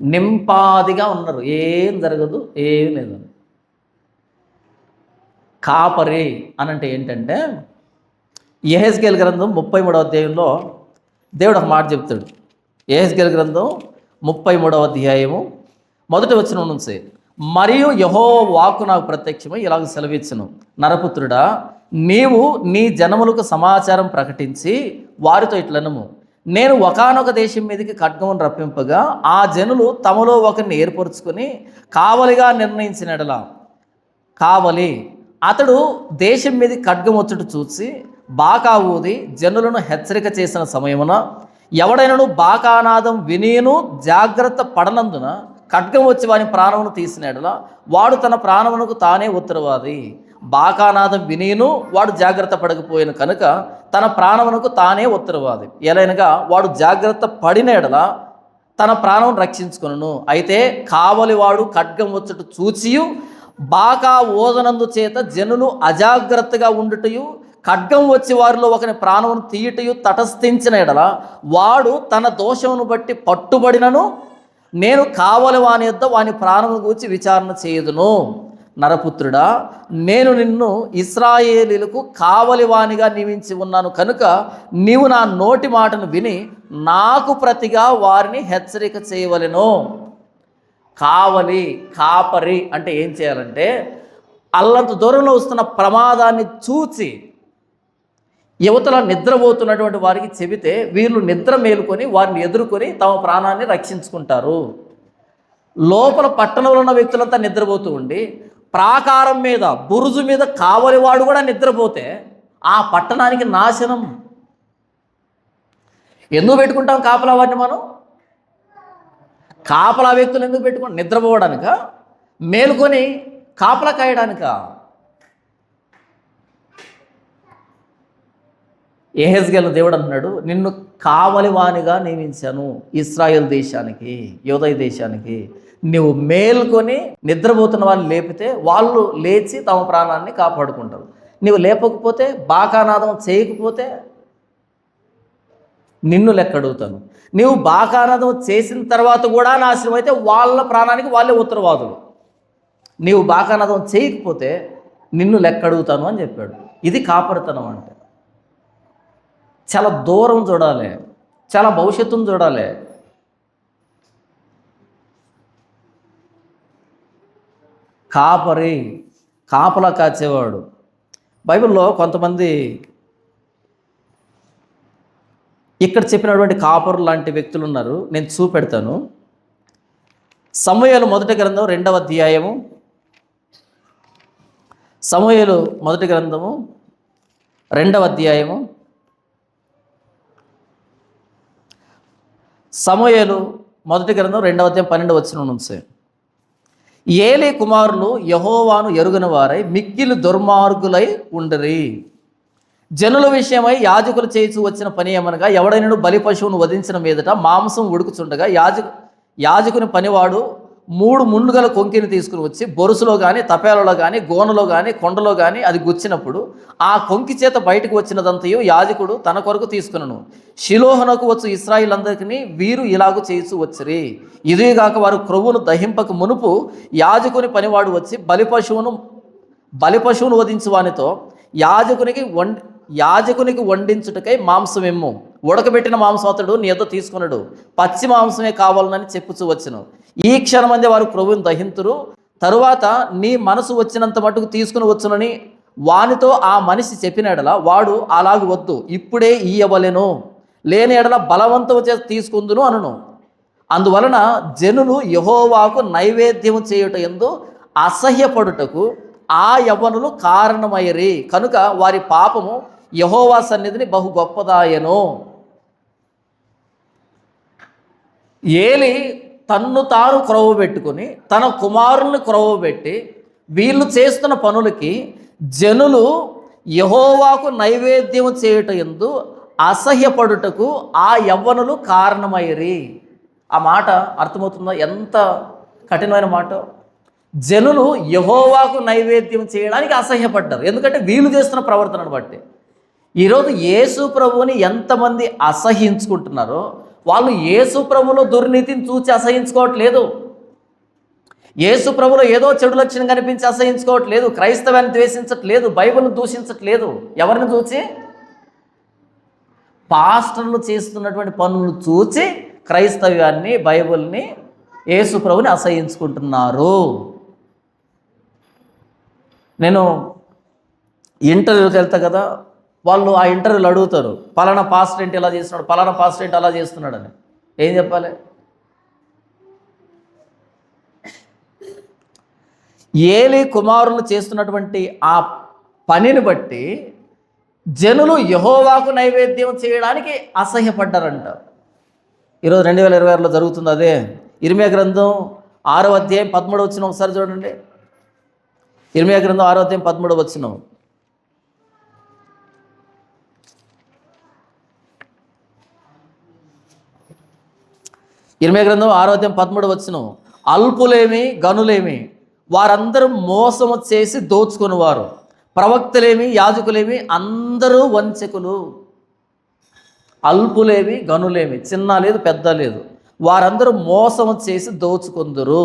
నింపాదిగా ఉన్నారు, ఏం జరగదు, ఏం లేదు. కాపరి అనంటే ఏంటంటే, యెహెజ్కేలు గ్రంథం 33వ అధ్యాయంలో దేవుడు ఒక మాట చెప్తాడు. యెహెజ్కేలు గ్రంథం 33వ అధ్యాయము 1వ వచనం నుంచి, మరియు యెహోవా వాక్కు నాకు ప్రత్యక్షమై ఇలాగ సెలవిచ్చును, నరపుత్రుడా, నీవు నీ జనములకు సమాచారం ప్రకటించి వారితో ఇట్లనము, నేను ఒకానొక దేశం మీదకి ఖడ్గమును రప్పింపగా ఆ జనులు తమలో ఒకరిని ఏర్పరుచుకొని కావలిగా నిర్ణయించిన ఎడల, కావలి అతడు దేశం మీద ఖడ్గం వచ్చుట చూసి బాకా ఊది జనులను హెచ్చరిక చేసిన సమయమున ఎవడైనను బాకానాదం వినియును జాగ్రత్త పడనందున ఖడ్గం వచ్చి వాని ప్రాణమును తీసిన ఎడల వాడు తన ప్రాణమునకు తానే ఉత్తరవాది. బాకానాదం వినియును వాడు జాగ్రత్త పడకపోయిన కనుక తన ప్రాణమునకు తానే ఉత్తరవాది. ఎలైనగా వాడు జాగ్రత్త పడిన ఎడల తన ప్రాణం రక్షించుకొనును. అయితే కావలివాడు ఖడ్గం వచ్చుట చూచియు బాకా ఓదనందు చేత జనులు అజాగ్రత్తగా ఉండుటయు, ఖడ్గం వచ్చి వారిలో ఒకని ప్రాణమును తీయుటయు తటస్థించిన ఎడల వాడు తన దోషమును బట్టి పట్టుబడినను నేను కావలి వాని యొద్ద వాని ప్రాణమును గూర్చి విచారణ చేయుదును. నరపుత్రుడా, నేను నిన్ను ఇశ్రాయేలీలకు కావలివానిగా నియమించి ఉన్నాను కనుక నీవు నా నోటి మాటను విని నాకు ప్రతిగా వారిని హెచ్చరిక చేయవలెను. కావలి, కాపరి అంటే ఏం చేయాలంటే, అల్లంత దూరంలో వస్తున్న ప్రమాదాన్ని చూచి యువతల నిద్రపోతున్నటువంటి వారికి చెబితే వీళ్ళు నిద్ర మేలుకొని వారిని ఎదుర్కొని తమ ప్రాణాన్ని రక్షించుకుంటారు. లోపల పట్టణంలో ఉన్న వ్యక్తులంతా నిద్రపోతూ ఉండి ప్రాకారం మీద, బురుజు మీద కావలివాడు కూడా నిద్రపోతే ఆ పట్టణానికి నాశనం. ఎందుకు పెట్టుకుంటాం కాపలా వాడిని? మనం కాపలా వ్యక్తులు ఎందుకు పెట్టుకుంటాం? నిద్రపోవడానిక, మేలుకొని కాపలా కాయడానిక? యెహెజ్కేలు దేవుడు అంటున్నాడు, నిన్ను కావలివానిగా నియమించాను ఇశ్రాయేల్ దేశానికి, యోదయ దేశానికి. నువ్వు మేల్కొని నిద్రపోతున్న వాళ్ళు లేపితే వాళ్ళు లేచి తమ ప్రాణాన్ని కాపాడుకుంటారు. నువ్వు లేపకపోతే, బాకానాదం చేయకపోతే నిన్ను లెక్కడుగుతాను. నువ్వు బాకానాదం చేసిన తర్వాత కూడా నాశనం అయితే వాళ్ళ ప్రాణానికి వాళ్ళే ఉత్తరవాదులు. నీవు బాకానాదం చేయకపోతే నిన్ను లెక్కడుగుతాను అని చెప్పాడు. ఇది కాపరితనం అంటే. చాలా దూరం చూడాలి, చాలా భవిష్యత్తును చూడాలి. కాపరి, కాపలా కాచేవాడు. బైబిల్లో కొంతమంది ఇక్కడ చెప్పినటువంటి కాపరు లాంటి వ్యక్తులు ఉన్నారు. నేను చూపెడతాను. సమూయేలు మొదటి గ్రంథం 2వ అధ్యాయము, సమూయేలు మొదటి గ్రంథము 2వ అధ్యాయము, సమూయేలు మొదటి గ్రంథం 2వ అధ్యాయం 12వ వచనం నుంచి, ఏలీ కుమారులు యెహోవాను ఎరుగని వారై మిక్కిలి దుర్మార్గులై ఉండరి. జనుల విషయమై యాజకులు చేయించు వచ్చిన పని ఏమనగా, ఎవడైనా బలి పశువును వధించిన మీదట మాంసం ఉడుకుచుండగా యాజకుని పనివాడు 3 ముళ్ళు గల కొంకిని తీసుకుని వచ్చి బొరుసులో కానీ, తపేలలో కానీ, గోనలో కానీ, కొండలో కానీ అది గుచ్చినప్పుడు ఆ కొంకి చేత బయటకు వచ్చినదంతయు యాజకుడు తన కొరకు తీసుకునను. షిలోహునకు వచ్చు ఇశ్రాయేలందరికీ వీరు ఇలాగూ చేయిచు వచ్చిరి. ఇదిగాక వారు క్రొవ్వును దహింపక మునుపు యాజకుని పనివాడు వచ్చి బలి పశువును వధించు వానితో యాజకునికి వండించుటకై మాంసమేమో ఉడకబెట్టిన మాంసం అతడు నీ యొద్ద తీసుకున్నాడు, పచ్చి మాంసమే కావాలని చెప్పుచూ వచ్చును. ఈ క్షణమందే వారు క్రొవ్వును దహింతురు. తరువాత నీ మనసు వచ్చినంత మటుకు తీసుకుని వచ్చునని వానితో ఆ మనిషి చెప్పిన ఎడల వాడు అలాగ వద్దు, ఇప్పుడే ఇయ్యవలెను, లేని ఎడల బలవంతము చేసి తీసుకుందును అనును. అందువలన జనులు యెహోవాకు నైవేద్యము చేయుట యందు అసహ్యపడుటకు ఆ యవ్వనులు కారణమయ్యరి కనుక వారి పాపము యెహోవా సన్నిధిని బహు గొప్పదాయను. ఏలి తన్ను తాను క్రొవ్వబెట్టుకుని తన కుమారుల్ని క్రొవ్వబెట్టి వీళ్ళు చేస్తున్న పనులకి జనులు యెహోవాకు నైవేద్యం చేయుట యందు అసహ్యపడుటకు ఆ యవ్వనులు కారణమయ్యరి. ఆ మాట అర్థమవుతుందా? ఎంత కఠినమైన మాట. జనులు యెహోవాకు నైవేద్యం చేయడానికి అసహ్యపడ్డారు, ఎందుకంటే వీళ్ళు చేస్తున్న ప్రవర్తనను బట్టి. ఈరోజు యేసు ప్రభువుని ఎంతమంది అసహ్యించుకుంటున్నారో వాళ్ళు యేసు ప్రభులో దుర్నీతిని చూచి అసహించుకోవట్లేదు. యేసు ప్రభులో ఏదో చెడు లక్షణం కనిపించి అసహించుకోవట్లేదు. క్రైస్తవాన్ని ద్వేషించట్లేదు, బైబిల్ని దూషించట్లేదు. ఎవరిని చూచి? పాస్టర్లు చేస్తున్నటువంటి పనులను చూచి క్రైస్తవ్యాన్ని, బైబిల్ని, యేసు ప్రభుని అసహించుకుంటున్నారు. నేను ఇంటర్వ్యూకి వెళ్తా కదా, వాళ్ళు ఆ ఇంటర్వ్యూలు అడుగుతారు, పలానా పాస్టర్ ఏంటి ఇలా చేస్తున్నాడు, పలానా పాస్టర్ ఏంటి అలా చేస్తున్నాడని. ఏం చెప్పాలి? ఏలీ కుమారులు చేస్తున్నటువంటి ఆ పనిని బట్టి జనులు యెహోవాకు నైవేద్యం చేయడానికి అసహ్యపడ్డారంట. ఈరోజు 2026లో జరుగుతుంది అదే. ఇర్మియా గ్రంథం 6వ అధ్యాయం 13వ వచనం ఒకసారి చూడండి. ఇర్మియా గ్రంథం 6వ అధ్యాయం 13వ వచనం. ఇర్మియా గ్రంథం 6వ అధ్యాయం 13వ వచనం. అల్పులేమి గనులేమి వారందరూ మోసము చేసి దోచుకునేవారు. ప్రవక్తలేమి యాజకులేమి అందరూ వంచకులు. అల్పులేమి గనులేమి, చిన్న లేదు పెద్ద లేదు, వారందరూ మోసము చేసి దోచుకుందురు.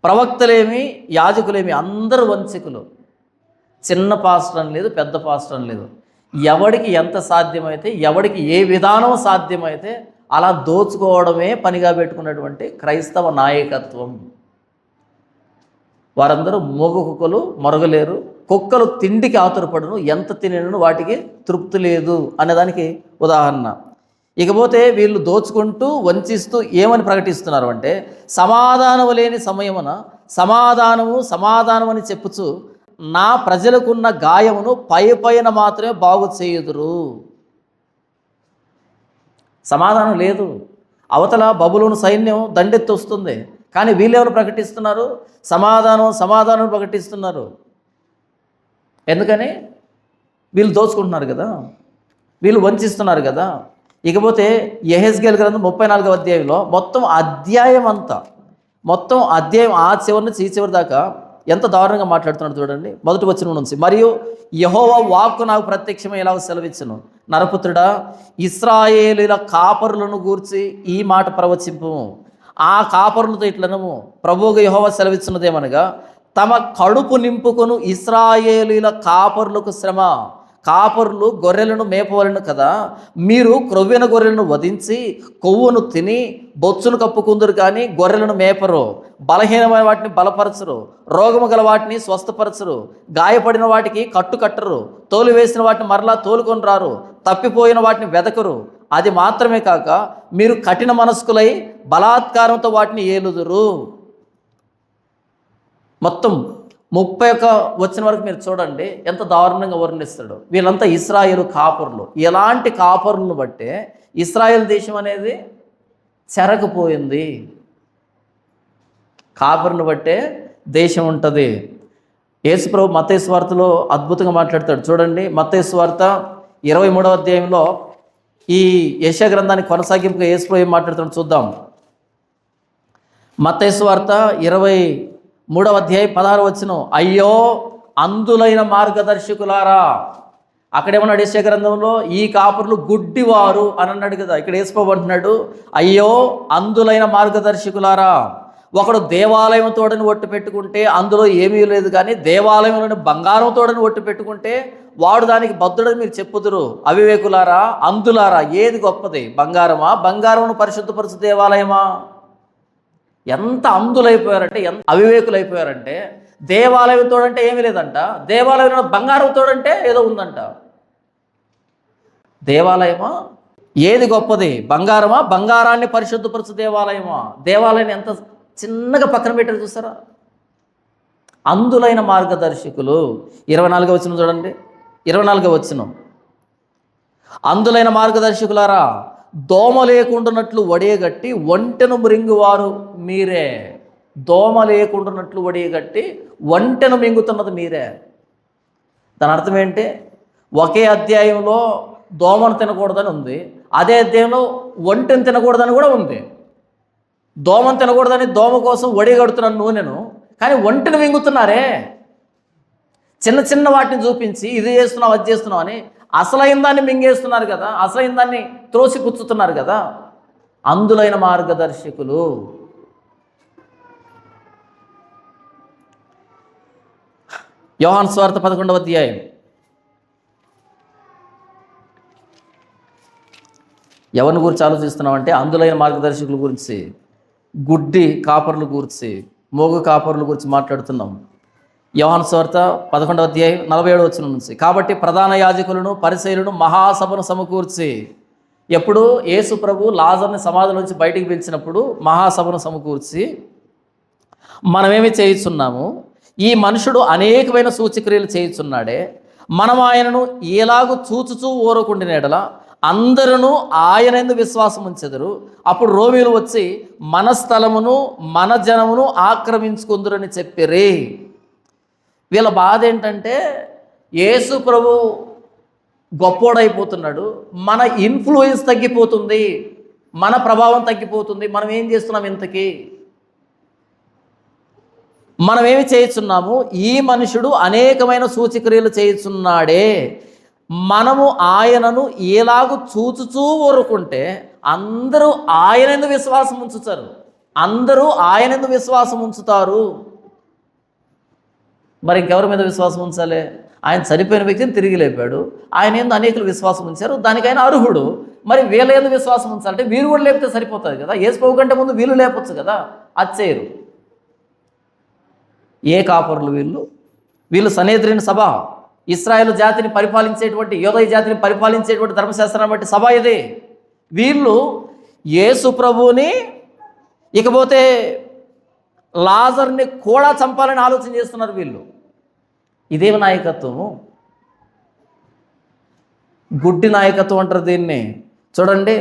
ప్రవక్తలేమి యాజకులేమి అందరూ వంచకులు. చిన్న పాస్టర్ అని లేదు, పెద్ద పాస్టర్ అని లేదు. ఎవడికి ఎంత సాధ్యమైతే, ఎవడికి ఏ విధానం సాధ్యమైతే అలా దోచుకోవడమే పనిగా పెట్టుకున్నటువంటి క్రైస్తవ నాయకత్వం. వారందరూ మూగ కుక్కలు, మొరగలేరు. కుక్కలు తిండికి ఆతురపడును, ఎంత తినను వాటికి తృప్తి లేదు అనేదానికి ఉదాహరణ. ఇకపోతే వీళ్ళు దోచుకుంటూ వంచిస్తూ ఏమని ప్రకటిస్తున్నారు అంటే, సమాధానము లేని సమయమున సమాధానము అని చెప్పుచు నా ప్రజలకున్న గాయమును పైన మాత్రమే బాగు చేయుదురు. సమాధానం లేదు. అవతల బబులోను సైన్యం దండెత్తి వస్తుంది, కానీ వీళ్ళెవరు ప్రకటిస్తున్నారు? సమాధానం ప్రకటిస్తున్నారు. ఎందుకని? వీళ్ళు దోచుకుంటున్నారు కదా, వీళ్ళు వంచిస్తున్నారు కదా. ఇకపోతే యెహెజ్కేలు గ్రంథం 34వ అధ్యాయంలో మొత్తం అధ్యాయం ఆ చివరి నుంచి ఈ చివరి దాకా ఎంత దారుణంగా మాట్లాడుతున్నాడు చూడండి. మొదటి వచనం నుంచి, మరియు యెహోవా వాక్కు నాకు ప్రత్యక్షమై ఇలాగ సెలవిచ్చును, నరపుత్రుడా, ఇశ్రాయేలీల కాపరులను గూర్చి ఈ మాట ప్రవచింపు. ఆ కాపరులతో ఇట్లనము, ప్రభువుగా యెహోవా సెలవిచ్చినదేమనగా, తమ కడుపు నింపుకొను ఇశ్రాయేలీల కాపరులకు శ్రమ. కాపరులు గొర్రెలను మేపవలను కదా, మీరు క్రొవ్విన గొర్రెలను వధించి కొవ్వును తిని బొచ్చును కప్పుకుందరు, కానీ గొర్రెలను మేపరు. బలహీనమైన వాటిని బలపరచరు, రోగము గల వాటిని స్వస్థపరచరు, గాయపడిన వాటికి కట్టరు, తోలు వేసిన వాటిని మరలా తోలుకొని రారు, తప్పిపోయిన వాటిని వెదకరు. అది మాత్రమే కాక మీరు కఠిన మనస్కులై బలాత్కారంతో వాటిని ఏలుదురు. మొత్తం 31 వచ్చిన వరకు మీరు చూడండి ఎంత దారుణంగా వర్ణిస్తాడు. వీళ్ళంతా ఇశ్రాయేలు కాపరులు. ఎలాంటి కాపరులను బట్టే ఇశ్రాయేల్ దేశం అనేది చెరకపోయింది. కాపరుని బట్టే దేశం ఉంటుంది. యేసుప్రభు మత్తయి సువార్తలో అద్భుతంగా మాట్లాడతాడు చూడండి. మత్తయి సువార్త 23వ అధ్యాయంలో ఈ యెషయా గ్రంథానికి కొనసాగింపుగా యేసుప్రభు ఏం మాట్లాడుతాడు చూద్దాం. మత్తయి సువార్త 23వ అధ్యాయం 16వ వచనం, అయ్యో అంధులైన మార్గదర్శకులారా. అక్కడేమన్నాడు యెషయా గ్రంథంలో, ఈ కాపరులు గుడ్డివారు అని అన్నాడు కదా. ఇక్కడ యేసుప్రభు అంటున్నాడు, అయ్యో అంధులైన మార్గదర్శకులారా. ఒకడు దేవాలయం తోడని ఒట్టు పెట్టుకుంటే అందులో ఏమీ లేదు, కానీ దేవాలయంలోని బంగారం తోడని ఒట్టు పెట్టుకుంటే వాడు దానికి బద్ధుడని మీరు చెప్పుదురు. అవివేకులారా, అంధులారా, ఏది గొప్పది? బంగారమా? బంగారమును పరిశుద్ధపరచు దేవాలయమా? ఎంత అంధులైపోయారంటే, ఎంత అవివేకులైపోయారంటే, దేవాలయం తోడంటే ఏమీ లేదంట, దేవాలయంలో బంగారం తోడంటే ఏదో ఉందంట. దేవాలయమా? ఏది గొప్పది? బంగారమా? బంగారాన్ని పరిశుద్ధపరచు దేవాలయమా? దేవాలయాన్ని ఎంత చిన్నగా పక్కన పెట్టారు చూసారా? అంధులైన మార్గదర్శకులు. 24వ వచనం చూడండి. 24వ వచనం, అంధులైన మార్గదర్శకులారా, దోమ లేకుండానట్లు వడియగట్టి ఒంటెను మృంగువారు మీరే. దోమ లేకుండానట్లు వడియగట్టి ఒంటెను మింగుతున్నది మీరే. దాని అర్థం ఏంటి? ఒకే అధ్యాయంలో దోమను తినకూడదని ఉంది, అదే అధ్యాయంలో ఒంటెను తినకూడదని కూడా ఉంది. దోమను తినకూడదని దోమ కోసం వడిగడుతున్నాను నూనెను, కానీ ఒంటెను మింగుతున్నారే. చిన్న చిన్న వాటిని చూపించి ఇది చేస్తున్నావు అది చేస్తున్నావు అని అసలైన దాన్ని మింగేస్తున్నారు కదా, అసలైన దాన్ని త్రోసిపుచ్చుతున్నారు కదా. అంధులైన మార్గదర్శకులు. యోహాను సువార్త 11వ అధ్యాయం. ఎవరిని గురించి ఆలోచిస్తున్నామంటే అంధులైన మార్గదర్శకుల గురించి, గుడ్డి కాపర్ల గురించి, మోగు కాపర్ల గురించి మాట్లాడుతున్నాం. యోహాను సువార్త 11వ అధ్యాయం 47వ వచనం నుంచి, కాబట్టి ప్రధాన యాజకులను పరిసయ్యులను మహాసభను సమకూర్చి. ఎప్పుడు? యేసు ప్రభు లాజర్ని సమాధి నుంచి బయటికి పిలిచినప్పుడు మహాసభను సమకూర్చి, మనమేమి చేయుచున్నాము, ఈ మనుషుడు అనేకమైన సూచక్రియలు చేయుచున్నాడే, మనం ఆయనను ఎలాగూ చూచుచూ ఊరకుండిన ఎడల అందరూ ఆయన యందు విశ్వాసం ఉంచెదరు. అప్పుడు రోమీయులు వచ్చి మన స్థలమును మన జనమును ఆక్రమించుకుందురని చెప్పిరి. వీళ్ళ బాధ ఏంటంటే, యేసు ప్రభు గొప్పోడైపోతున్నాడు, మన ఇన్ఫ్లుయెన్స్ తగ్గిపోతుంది, మన ప్రభావం తగ్గిపోతుంది. మనం ఏం చేస్తున్నాం ఇంతకీ? మనమేమి చేయుచున్నాము, ఈ మనుషుడు అనేకమైన సూచక్రియలు చేయుచున్నాడే, మనము ఆయనను ఎలాగూ చూచుచూ ఊరుకుంటే అందరూ ఆయనందు విశ్వాసం ఉంచుతారు. అందరూ ఆయనందు విశ్వాసం ఉంచుతారు. మరి ఇంకెవరి మీద విశ్వాసం ఉంచాలి? ఆయన చనిపోయిన వ్యక్తిని తిరిగి లేపాడు, ఆయన ఏందో అనేకులు విశ్వాసం ఉంచారు, దానికైనా అర్హుడు. మరి వీళ్ళ ఏందో విశ్వాసం ఉంచాలంటే వీరు కూడా లేపితే సరిపోతుంది కదా. యేసు కంటే ముందు వీళ్ళు లేపొచ్చు కదా, అది చేయరు. ఏ కాపరులు వీళ్ళు సనేద్రిన్ సభ, ఇశ్రాయేలు జాతిని పరిపాలించేటువంటి, యోదయ జాతిని పరిపాలించేటువంటి ధర్మశాస్త్రాన్ని బట్టి సభ ఇదే. వీళ్ళు యేసు ప్రభువుని, ఇకపోతే లాజర్ని కూడా చంపాలని ఆలోచన చేస్తున్నారు వీళ్ళు. ఇదేమి నాయకత్వము? గుడ్డి నాయకత్వం అంటారు దీన్ని. చూడండి,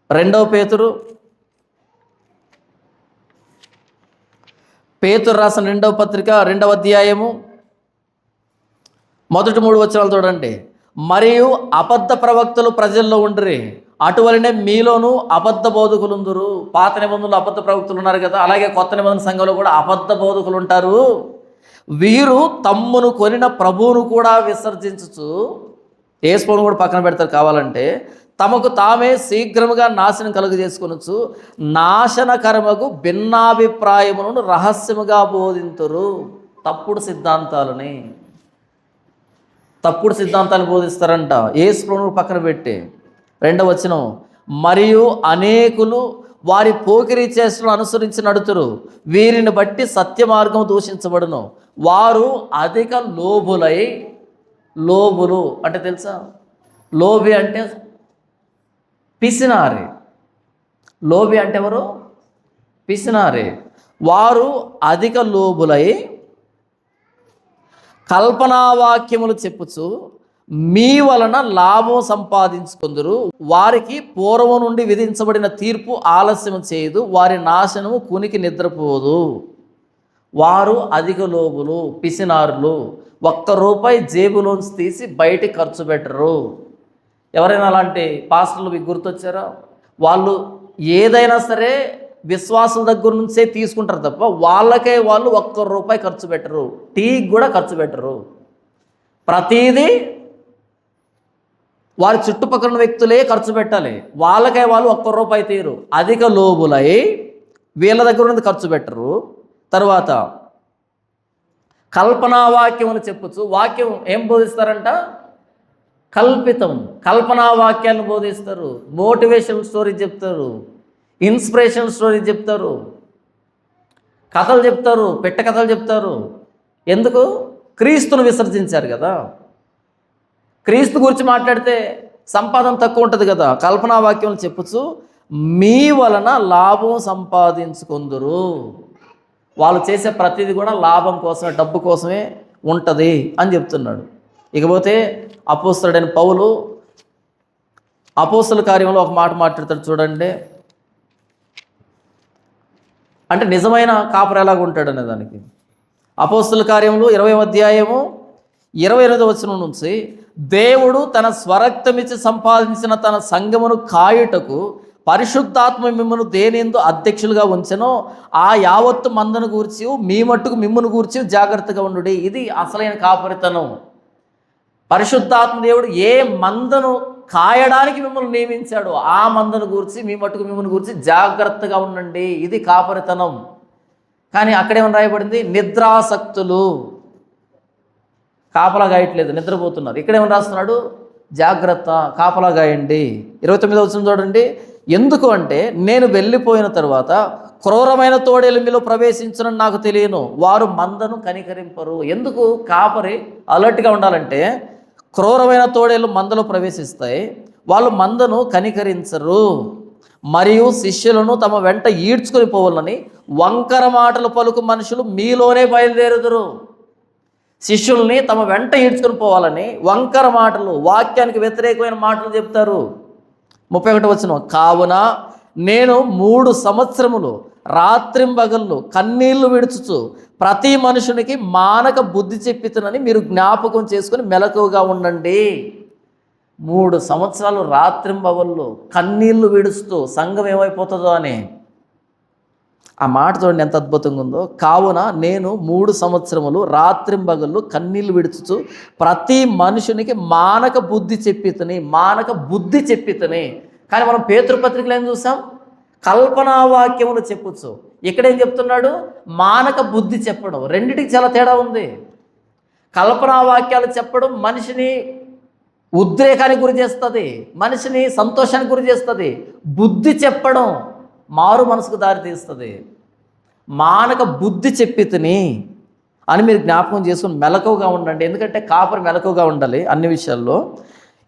2 పేతురు రాసిన 2వ పత్రిక 2వ అధ్యాయము మొదటి 3 వచనాలు చూడండి. మరియు అబద్ధ ప్రవక్తలు ప్రజల్లో ఉండ్రి, అటువలనే మీలోనూ అబద్ధ బోధకులుందురు. పాత నిబంధనలు అబద్ధ ప్రవక్తలు ఉన్నారు కదా, అలాగే కొత్త నిబంధన సంఘంలో కూడా అబద్ధ బోధకులు ఉంటారు. వీరు తమ్మును కొనిన ప్రభువును కూడా విసర్జించుచు, యేసును కూడా పక్కన పెడతారు కావాలంటే, తమకు తామే శీఘ్రముగా నాశనం కలుగజేసుకొనొచ్చు, నాశనకరమగు భిన్నాభిప్రాయములను రహస్యముగా బోధింతురు. తప్పుడు సిద్ధాంతాలు బోధిస్తారంట యేసును పక్కన పెట్టి. 2వ వచనం, మరియు అనేకులు వారి పోకిరీ చేష్టలను అనుసరించి నడుతురు, వీరిని బట్టి సత్య మార్గం దూషించబడును. వారు అధిక లోబులు అంటే తెలుసా? లోబి అంటే పిసినారి. లోబి అంటే ఎవరు? పిసినారి. వారు అధిక లోబులై కల్పనావాక్యములు చెప్పుచు మీ వలన లాభం సంపాదించుకుందరు. వారికి పూర్వం నుండి విధించబడిన తీర్పు ఆలస్యం చేయదు, వారి నాశనము కునికి నిద్రపోదు. వారు అధిక లోబులు, పిసినారులు. ₹1 జేబులోంచి తీసి బయటికి ఖర్చు పెట్టరు. ఎవరైనా అలాంటి పాస్టర్లు మీకు గుర్తొచ్చారా? వాళ్ళు ఏదైనా సరే విశ్వాసుల దగ్గర నుంచే తీసుకుంటారు తప్ప వాళ్ళకే వాళ్ళు ₹1 ఖర్చు పెట్టరు. టీకి కూడా ఖర్చు పెట్టరు. ప్రతీదీ వారి చుట్టుపక్కల వ్యక్తులే ఖర్చు పెట్టాలి, వాళ్ళకే వాళ్ళు ₹1 తీరు. అధిక లోబులై వీళ్ళ దగ్గర నుండి ఖర్చు పెట్టరు. తర్వాత కల్పనావాక్యములు చెప్పచ్చు. వాక్యం ఏం బోధిస్తారంట? కల్పితం, కల్పనా వాక్యాలను బోధిస్తారు. మోటివేషనల్ స్టోరీ చెప్తారు, ఇన్స్పిరేషనల్ స్టోరీ చెప్తారు, కథలు చెప్తారు, పెట్ట కథలు చెప్తారు. ఎందుకు? క్రీస్తును విసర్జించారు కదా. క్రీస్తు గురించి మాట్లాడితే సంపాదన తక్కువ ఉంటుంది కదా. కల్పనా వాక్యం చెప్పచ్చు, మీ వలన లాభం సంపాదించుకుందురు. వాళ్ళు చేసే ప్రతిదీ కూడా లాభం కోసమే, డబ్బు కోసమే ఉంటుంది అని చెప్తున్నాడు. ఇకపోతే అపోస్తలుడైన పౌలు అపోస్తల కార్యంలో ఒక మాట మాట్లాడతాడు చూడండి. అంటే నిజమైన కాపరి ఎలాగ ఉంటాడు అనే దానికి. అపోస్తల కార్యంలో 20వ అధ్యాయము 28వ వచనం నుంచి, దేవుడు తన స్వరక్తమిచ్చి సంపాదించిన తన సంఘమును కాయుటకు పరిశుద్ధాత్మ మిమ్మను దేనిందు అధ్యక్షులుగా ఉంచెనో ఆ యావత్తు మందను గూర్చి మీ మట్టుకు మిమ్మును గూర్చి జాగ్రత్తగా ఉండు. ఇది అసలైన కాపరితనం. పరిశుద్ధాత్మ దేవుడు ఏ మందను కాయడానికి మిమ్మల్ని నియమించాడు, ఆ మందను గూర్చి మీ మట్టుకు మిమ్మల్ని గూర్చి జాగ్రత్తగా ఉండండి. ఇది కాపరితనం. కానీ అక్కడేమని రాయబడింది? నిద్రాసక్తులు, కాపలా గాయట్లేదు, నిద్రపోతున్నారు. ఇక్కడేమని రాస్తున్నాడు? జాగ్రత్త, కాపలా గాయండి. 29వ వచనం చూడండి. ఎందుకు అంటే, నేను వెళ్ళిపోయిన తర్వాత క్రూరమైన తోడేలు మీలో ప్రవేశించనని నాకు తెలియను, వారు మందను కనికరింపరు. ఎందుకు కాపరి అలర్ట్గా ఉండాలంటే, క్రూరమైన తోడేలు మందలో ప్రవేశిస్తాయి, వాళ్ళు మందను కనికరించరు. మరియు శిష్యులను తమ వెంట ఈడ్చుకొని పోవాలని వంకర మాటలు పలుకు మనుషులు మీలోనే బయలుదేరుదురు. శిష్యుల్ని తమ వెంట ఈడ్చుకొని పోవాలని వంకర మాటలు, వాక్యానికి వ్యతిరేకమైన మాటలు చెప్తారు. 31వ వచనం, కావున నేను 3 సంవత్సరములు రాత్రింబగళ్ళు కన్నీళ్లు విడుచుచు ప్రతి మనుషునికి మానక బుద్ధి చెప్పితునని మీరు జ్ఞాపకం చేసుకొని మెలకువగా ఉండండి. 3 సంవత్సరాలు రాత్రింబగళ్ళు కన్నీళ్లు విడుస్తూ సంఘం ఏమైపోతుందో అని. ఆ మాట చూడండి ఎంత అద్భుతంగా ఉందో. కావున నేను 3 సంవత్సరములు రాత్రింబగళ్ళు కన్నీళ్లు విడుచుచు ప్రతి మనుషునికి మానక బుద్ధి చెప్పితని. కానీ మనం పేతృపత్రికలు ఏం చూసాం? కల్పనా వాక్యములు చెప్పొచ్చు. ఇక్కడేం చెప్తున్నాడు? మానక బుద్ధి చెప్పడం. రెండిటికి చాలా తేడా ఉంది. కల్పనా వాక్యాలు చెప్పడం మనిషిని ఉద్రేకానికి గురి చేస్తుంది, మనిషిని సంతోషానికి గురి చేస్తుంది. బుద్ధి చెప్పడం మారు మనసుకు దారి తీస్తుంది. మానక బుద్ధి చెప్పితిని అని మీరు జ్ఞాపకం చేసుకుని మెలకువగా ఉండండి. ఎందుకంటే కాపరి మెలకువగా ఉండాలి అన్ని విషయాల్లో.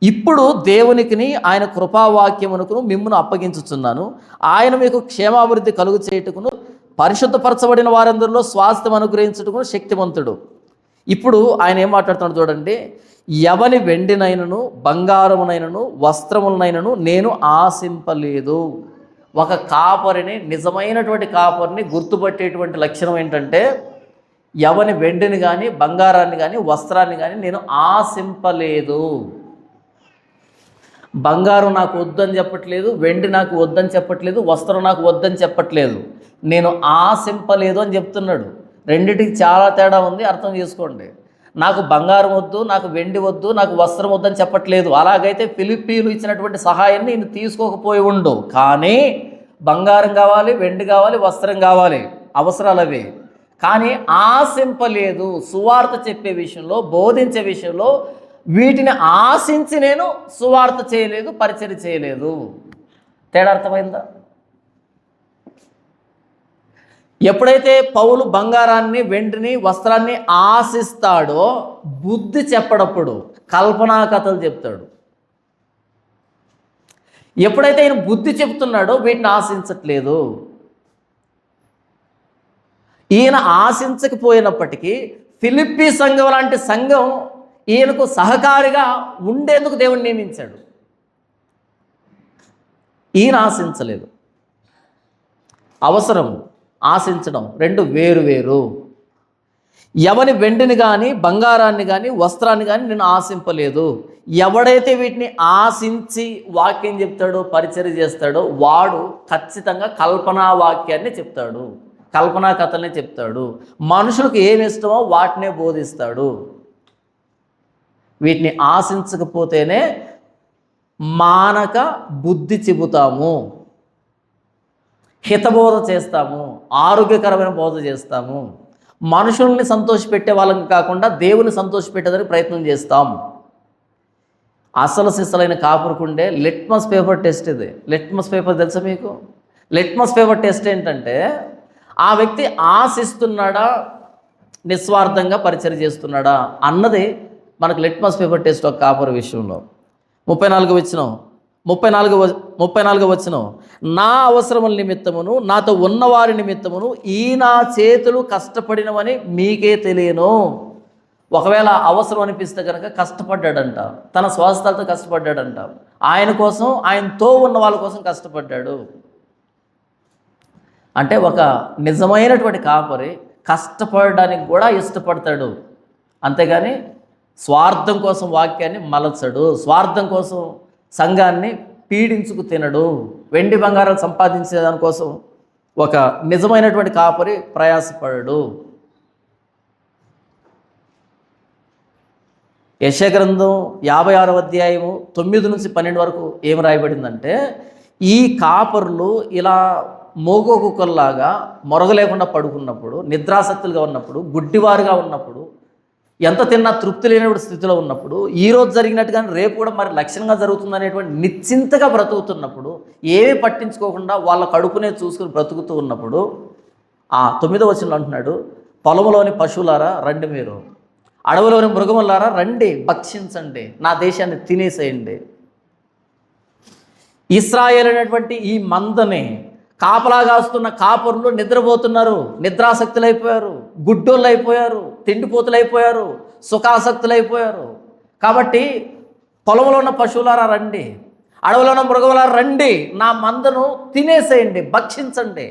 ఇప్పుడు దేవునికిని ఆయన కృపావాక్యమునకును మిమ్మును అప్పగించుచున్నాను. ఆయన మీకు క్షేమాభివృద్ధి కలుగు చేయుటకును పరిశుద్ధపరచబడిన వారందరిలో స్వాస్థ్యం అనుగ్రహించుటకును శక్తివంతుడు. ఇప్పుడు ఆయన ఏం మాట్లాడుతున్నాడు చూడండి. ఎవని వెండినైనను బంగారమునైనను వస్త్రములనైనను నేను ఆశింపలేదు. ఒక కాపరిని, నిజమైనటువంటి కాపరిని గుర్తుపట్టేటువంటి లక్షణం ఏంటంటే, ఎవని వెండిని కానీ బంగారాన్ని కానీ వస్త్రాన్ని కానీ నేను ఆశింపలేదు. బంగారం నాకు వద్దని చెప్పట్లేదు, వెండి నాకు వద్దని చెప్పట్లేదు, వస్త్రం నాకు వద్దని చెప్పట్లేదు, నేను ఆశింపలేదు అని చెప్తున్నాడు. రెండిటికి చాలా తేడా ఉంది, అర్థం చేసుకోండి. నాకు బంగారం వద్దు, నాకు వెండి వద్దు, నాకు వస్త్రం వద్దని చెప్పట్లేదు. అలాగైతే ఫిలిప్పీలు ఇచ్చినటువంటి సహాయాన్ని నేను తీసుకోకపోయి ఉండు. కానీ బంగారం కావాలి, వెండి కావాలి, వస్త్రం కావాలి, అవసరాలు అవి. కానీ ఆశింపలేదు. సువార్త చెప్పే విషయంలో, బోధించే విషయంలో వీటిని ఆశించి నేను సువార్త చేయలేదు, పరిచర్య చేయలేదు. తేడా అర్థమైందా? ఎప్పుడైతే పౌలు బంగారాన్ని, వెండిని, వస్త్రాన్ని ఆశిస్తాడో బుద్ధి చెప్పడప్పుడు కల్పనా కథలు చెప్తాడు. ఎప్పుడైతే ఈయన బుద్ధి చెప్తున్నాడో వీటిని ఆశించట్లేదు. ఈయన ఆశించకపోయినప్పటికీ ఫిలిప్పీ సంఘం లాంటి సంఘం ఈయనకు సహకారిగా ఉండేందుకు దేవుడు నియమించాడు. ఈయన ఆశించలేదు. అవసరం, ఆశించడం రెండు వేరు వేరు. ఎవని వెండిని కానీ బంగారాన్ని కానీ వస్త్రాన్ని కానీ నేను ఆశింపలేదు. ఎవడైతే వీటిని ఆశించి వాక్యం చెప్తాడో, పరిచర్య చేస్తాడో వాడు ఖచ్చితంగా కల్పనా వాక్యాన్ని చెప్తాడు, కల్పనా కథల్ని చెప్తాడు. మనుషులకు ఏమి ఇష్టమో వాటినే బోధిస్తాడు. వీటిని ఆశించకపోతేనే మానక బుద్ధి చెబుతాము, హితబోధ చేస్తాము, ఆరోగ్యకరమైన బోధ చేస్తాము. మనుషుల్ని సంతోషపెట్టే వాళ్ళని కాకుండా దేవుని సంతోషపెట్టేదానికి ప్రయత్నం చేస్తాం. అసలు సిసలైన కాపురుకుండే లిట్మస్ పేపర్ టెస్ట్ ఇది. లిట్మస్ పేపర్ తెలుసా మీకు? లిట్మస్ పేపర్ టెస్ట్ ఏంటంటే, ఆ వ్యక్తి ఆశిస్తున్నాడా, నిస్వార్థంగా పరిచర్య చేస్తున్నాడా అన్నది మనకు లిట్మస్ పేపర్ టెస్ట్ ఒక కాపురు విషయంలో. 34 వచనం, నా అవసరముల నిమిత్తమును నాతో ఉన్నవారి నిమిత్తమును ఈ నా చేతులు కష్టపడినవని మీకే తెలియను. ఒకవేళ అవసరం అనిపిస్తే కనుక కష్టపడ్డాడంట, తన స్వాస్థాలతో కష్టపడ్డాడంట, ఆయన కోసం, ఆయనతో ఉన్న వాళ్ళ కోసం కష్టపడ్డాడు. అంటే ఒక నిజమైనటువంటి కాపరి కష్టపడడానికి కూడా ఇష్టపడతాడు, అంతేగాని స్వార్థం కోసం వాక్యాన్ని మలచడు, స్వార్థం కోసం సంఘాన్ని పీడించుకు తినడు. వెండి బంగారాలు సంపాదించే దానికోసం ఒక నిజమైనటువంటి కాపరి ప్రయాసపడడు. యెషయా గ్రంథం 56వ అధ్యాయము 9 నుంచి 12 వరకు ఏం రాయబడిందంటే, ఈ కాపరులు ఇలా మోగో కుక్కల్లాగా మొరగలేకుండా పడుకున్నప్పుడు, నిద్రాసక్తులుగా ఉన్నప్పుడు, గుడ్డివారుగా ఉన్నప్పుడు, ఎంత తిన్నా తృప్తి లేనటువంటి స్థితిలో ఉన్నప్పుడు, ఈరోజు జరిగినట్టుగానే రేపు కూడా మరి లక్షణంగా జరుగుతుందనేటువంటి నిశ్చింతగా బ్రతుకుతున్నప్పుడు, ఏమీ పట్టించుకోకుండా వాళ్ళ కడుపునే చూసుకుని బ్రతుకుతూ ఉన్నప్పుడు, 9వ వచనంలో అంటున్నాడు, పొలంలోని పశువులారా రండి, మీరు అడవిలోని మృగములారా రండి, భక్షించండి, నా దేశాన్ని తినేసేయండి. ఇశ్రాయేలు అనేటువంటి ఈ మందని కాపలా కాస్తున్న కాపరులు నిద్రపోతున్నారు, నిద్రాసక్తులు అయిపోయారు, గుడ్డోళ్ళు అయిపోయారు, తిండిపోతులు అయిపోయారు, సుఖాసక్తులు అయిపోయారు. కాబట్టి పొలంలో ఉన్న పశువులారా రండి, అడవిలో ఉన్న మృగములారా రండి, నా మందను తినేసేయండి, భక్షించండి.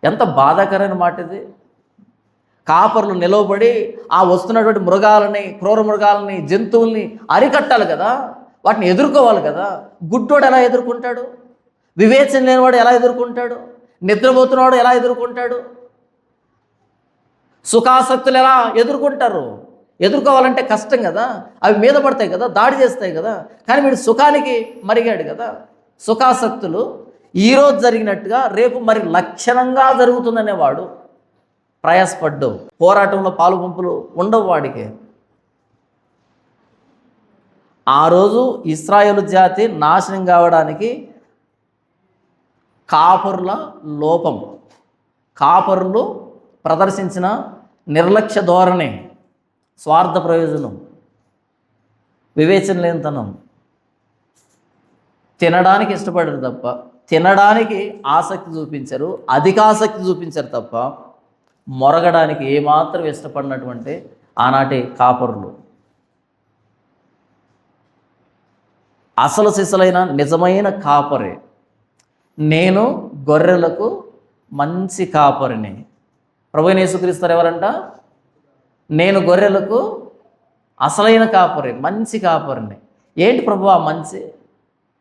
ఎంత బాధాకరమైన మాట ఇది. కాపరులు నిలవబడి ఆ వస్తున్నటువంటి మృగాలని, క్రూర మృగాలని, జంతువుల్ని అరికట్టాలి కదా, వాటిని ఎదుర్కోవాలి కదా. గుడ్డోడు ఎలా ఎదుర్కొంటాడు? వివేచన లేనివాడు ఎలా ఎదుర్కొంటాడు? నిద్రపోతున్నవాడు ఎలా ఎదుర్కొంటాడు? సుఖాసక్తులు ఎలా ఎదుర్కొంటారు? ఎదుర్కోవాలంటే కష్టం కదా, అవి మీద పడతాయి కదా, దాడి చేస్తాయి కదా. కానీ వీడు సుఖానికి మరిగాడు కదా. సుఖాసక్తులు ఈరోజు జరిగినట్టుగా రేపు మరి లక్షణంగా జరుగుతుందనేవాడు ప్రయాసపడ్డావు. పోరాటంలో పాలు పంపులు ఉండవు వాడికి. ఆ రోజు ఇశ్రాయేలు జాతి నాశనం కావడానికి కాపరుల లోపం, కాపరులు ప్రదర్శించిన నిర్లక్ష్య ధోరణి, స్వార్థ ప్రయోజనం, వివేచన లేనితనం, తినడానికి ఇష్టపడరు తప్ప, తినడానికి ఆసక్తి చూపించరు, అధిక ఆసక్తి చూపించరు తప్ప మొరగడానికి ఏమాత్రం ఇష్టపడినటువంటి ఆనాటి కాపరులు. అసలు సిసలైన నిజమైన కాపరి. నేను గొర్రెలకు మంచి కాపరిని. ప్రభువైన యేసుక్రీస్తు ఎవరంట? నేను గొర్రెలకు అసలైన కాపరి, మంచి కాపరిని. ఏంటి ప్రభు ఆ మంచి?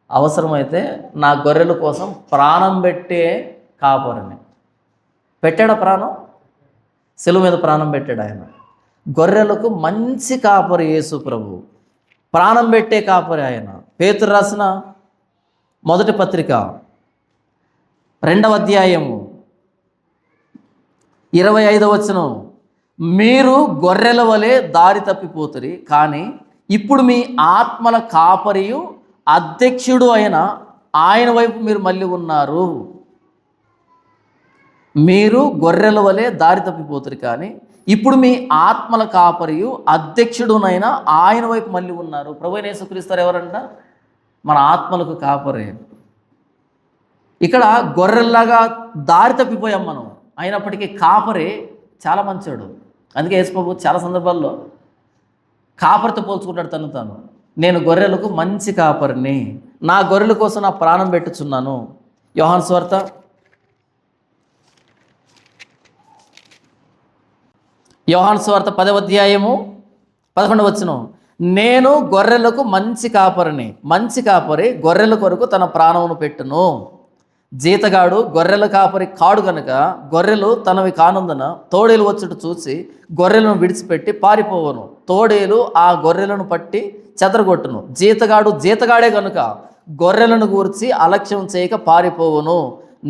అవసరమైతే నా గొర్రెల కోసం ప్రాణం పెట్టే కాపరిని. పెట్టాడా ప్రాణం? శిలువ మీద ప్రాణం పెట్టాడు ఆయన. గొర్రెలకు మంచి కాపరి యేసు ప్రభు, ప్రాణం పెట్టే కాపరి ఆయన. పేతురు రాసిన మొదటి పత్రిక 2వ అధ్యాయము 25వ వచనం, మీరు గొర్రెల వలె దారి తప్పిపోతురి, కానీ ఇప్పుడు మీ ఆత్మల కాపరియు అధ్యక్షుడు అయిన ఆయన వైపు మీరు మళ్ళీ ఉన్నారు. మీరు గొర్రెల వలె దారి తప్పిపోతురు, కానీ ఇప్పుడు మీ ఆత్మల కాపరియు అధ్యక్షుడునైనా ఆయన వైపు మళ్ళీ ఉన్నారు. ప్రభువైన యేసుక్రీస్తు ఎవరంట? మన ఆత్మలకు కాపరి. ఇక్కడ గొర్రెల్లాగా దారి తప్పిపోయాం మనం, అయినప్పటికీ కాపరి చాలా మంచోడు. అందుకే యేసు ప్రభు చాలా సందర్భాల్లో కాపరితో పోల్చుకుంటాడు తను తాను. నేను గొర్రెలకు మంచి కాపరిని, నా గొర్రెల కోసం నా ప్రాణం పెట్టుచున్నాను. యోహాను సువార్త 10వ అధ్యాయము 11వ వచనం, నేను గొర్రెలకు మంచి కాపరిని, మంచి కాపరి గొర్రెల కొరకు తన ప్రాణమును పెట్టును. జీతగాడు గొర్రెల కాపరి కాడు గనుక గొర్రెలు తనవి కానందున తోడేలు వచ్చుట చూసి గొర్రెలను విడిచిపెట్టి పారిపోవను. తోడేలు ఆ గొర్రెలను పట్టి చెదరగొట్టును. జీతగాడు జీతగాడే గనుక గొర్రెలను గూర్చి అలక్ష్యం చేయక పారిపోవను.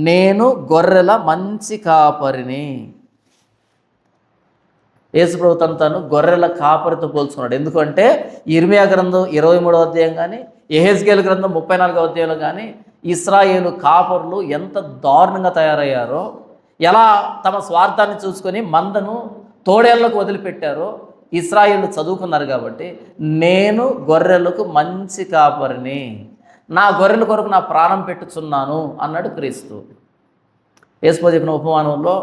నేను గొర్రెల మంచి కాపరిని. యేసుప్రభు తను గొర్రెల కాపరితో పోల్చుకున్నాడు. ఎందుకంటే ఇర్మియా గ్రంథం 23వ అధ్యాయం కానీ, యెహెజ్కేలు గ్రంథం 34వ అధ్యాయంలో కానీ ఇశ్రాయేలు కాపరులు ఎంత దారుణంగా తయారయ్యారో, ఎలా తమ స్వార్థాన్ని చూసుకొని మందను తోడేళ్లకు వదిలిపెట్టారో ఇశ్రాయేలు చదువుకున్నారు. కాబట్టి నేను గొర్రెలకు మంచి కాపరిని, నా గొర్రెల కొరకు నా ప్రాణం పెట్టుచున్నాను అన్నాడు క్రీస్తు. యేసుప్రభు చెప్పిన ఉపమానంలో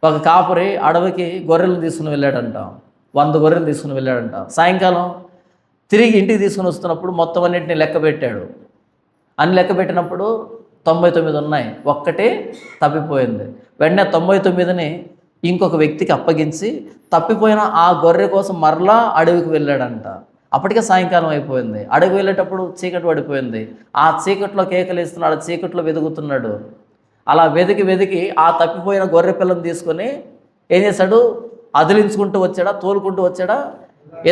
ఒక కాపరి అడవికి గొర్రెలను తీసుకుని వెళ్ళాడంట. 100 గొర్రెలు తీసుకుని వెళ్ళాడంట. సాయంకాలం తిరిగి ఇంటికి తీసుకుని వస్తున్నప్పుడు మొత్తం అన్నింటినీ లెక్క పెట్టాడు. అన్ని లెక్క పెట్టినప్పుడు 99 ఉన్నాయి, ఒక్కటే తప్పిపోయింది. వెంటనే 99ని ఇంకొక వ్యక్తికి అప్పగించి తప్పిపోయిన ఆ గొర్రె కోసం మరలా అడవికి వెళ్ళాడంట. అప్పటికే సాయంకాలం అయిపోయింది. అడవికి వెళ్ళేటప్పుడు చీకటి పడిపోయింది. ఆ చీకట్లో కేకలేస్తున్నాడు, చీకట్లో వెతుకుతున్నాడు. అలా వెతికి ఆ తప్పిపోయిన గొర్రె పిల్లని తీసుకొని ఏం చేశాడు? అదిలించుకుంటూ వచ్చాడా, తోలుకుంటూ వచ్చాడా,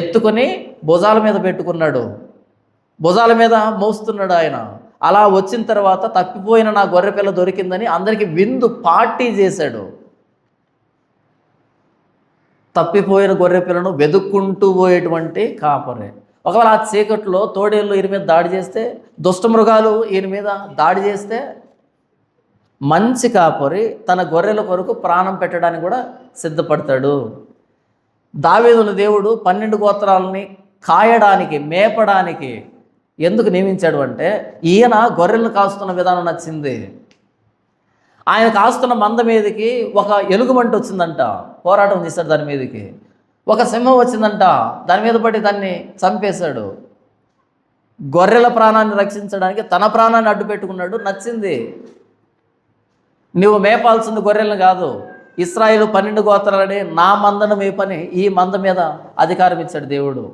ఎత్తుకొని భుజాల మీద పెట్టుకున్నాడు. భుజాల మీద మోస్తున్నాడు ఆయన. అలా వచ్చిన తర్వాత తప్పిపోయిన నా గొర్రె పిల్ల దొరికిందని అందరికీ విందు పార్టీ చేశాడు. తప్పిపోయిన గొర్రె పిల్లను వెతుక్కుంటూ పోయేటువంటి కాపరే. ఒకవేళ ఆ చీకట్లో తోడేళ్ళు ఈయన మీద దాడి చేస్తే, దుష్టమృగాలు ఈయన మీద దాడి చేస్తే, మంచి కాపరి తన గొర్రెల కొరకు ప్రాణం పెట్టడానికి కూడా సిద్ధపడతాడు. దావీదును దేవుడు 12 గోత్రాలని కాయడానికి, మేపడానికి ఎందుకు నియమించాడు అంటే, ఈయన గొర్రెలను కాస్తున్న విధానం నచ్చింది. ఆయన కాస్తున్న మంద మీదకి ఒక ఎలుగుబంటి వచ్చిందంట, పోరాటం చేశాడు దాని మీదకి. ఒక సింహం వచ్చిందంట, దాని మీద పడి దాన్ని చంపేశాడు. గొర్రెల ప్రాణాన్ని రక్షించడానికి తన ప్రాణాన్ని అడ్డు పెట్టుకున్నాడు. నచ్చింది. నువ్వు మేపాల్సింది గొర్రెలను కాదు, ఇశ్రాయేలు 12 గోత్రాలని నా మందను మేపని ఈ మంద మీద అధికారం ఇచ్చాడు దేవుడు.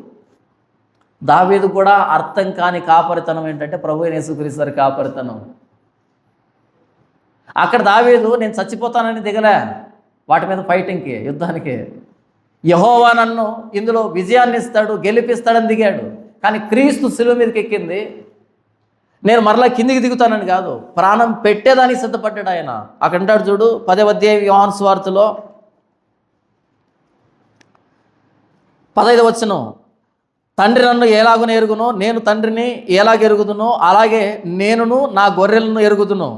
దావీదు కూడా అర్థం కాని కాపరితనం ఏంటంటే ప్రభువైన యేసుక్రీస్తు కాపరితనం. అక్కడ దావీదు నేను చచ్చిపోతానని దిగలే వాటి మీద ఫైటింగ్కి, యుద్ధానికి. యెహోవా నన్ను ఇందులో విజయాన్ని ఇస్తాడు, గెలిపిస్తాడని దిగాడు. కానీ క్రీస్తు శిలువ మీదకి ఎక్కింది నేను మరలా కిందికి దిగుతానని కాదు, ప్రాణం పెట్టేదానికి సిద్ధపడ్డాడు ఆయన. అక్కడ అంటాడు చూడు 10వ అధ్యాయం యోహాను సువార్తలో 15వ వచనం, తండ్రి నన్ను ఎలాగున ఎరుగునో నేను తండ్రిని ఎలాగెరుగుదునో అలాగే నేనును నా గొర్రెలను ఎరుగుదును,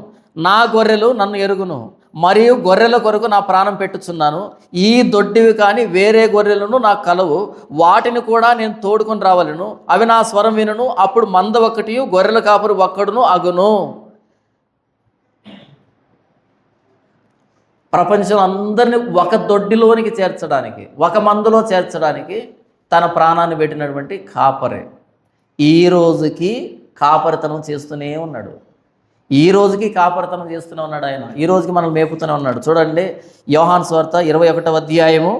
నా గొర్రెలు నన్ను ఎరుగును, మరియు గొర్రెల కొరకు నా ప్రాణం పెట్టుచున్నాను. ఈ దొడ్డివి కానీ వేరే గొర్రెలను నాకు కలవు, వాటిని కూడా నేను తోడుకొని రావాలను. అవి నా స్వరం వినును, అప్పుడు మంద ఒకటి గొర్రెల కాపురి ఒక్కడును అగును. ప్రపంచం అందరినీ ఒక దొడ్డిలోనికి చేర్చడానికి, ఒక మందులో చేర్చడానికి తన ప్రాణాన్ని పెట్టినటువంటి కాపరే ఈ రోజుకి కాపరితనం చేస్తూనే ఉన్నాడు. ఈ రోజుకి కాపరితనం చేస్తూనే ఉన్నాడు ఆయన. ఈ రోజుకి మనల్ని మేపుతూనే ఉన్నాడు. చూడండి యోహాను సువార్త 21వ అధ్యాయము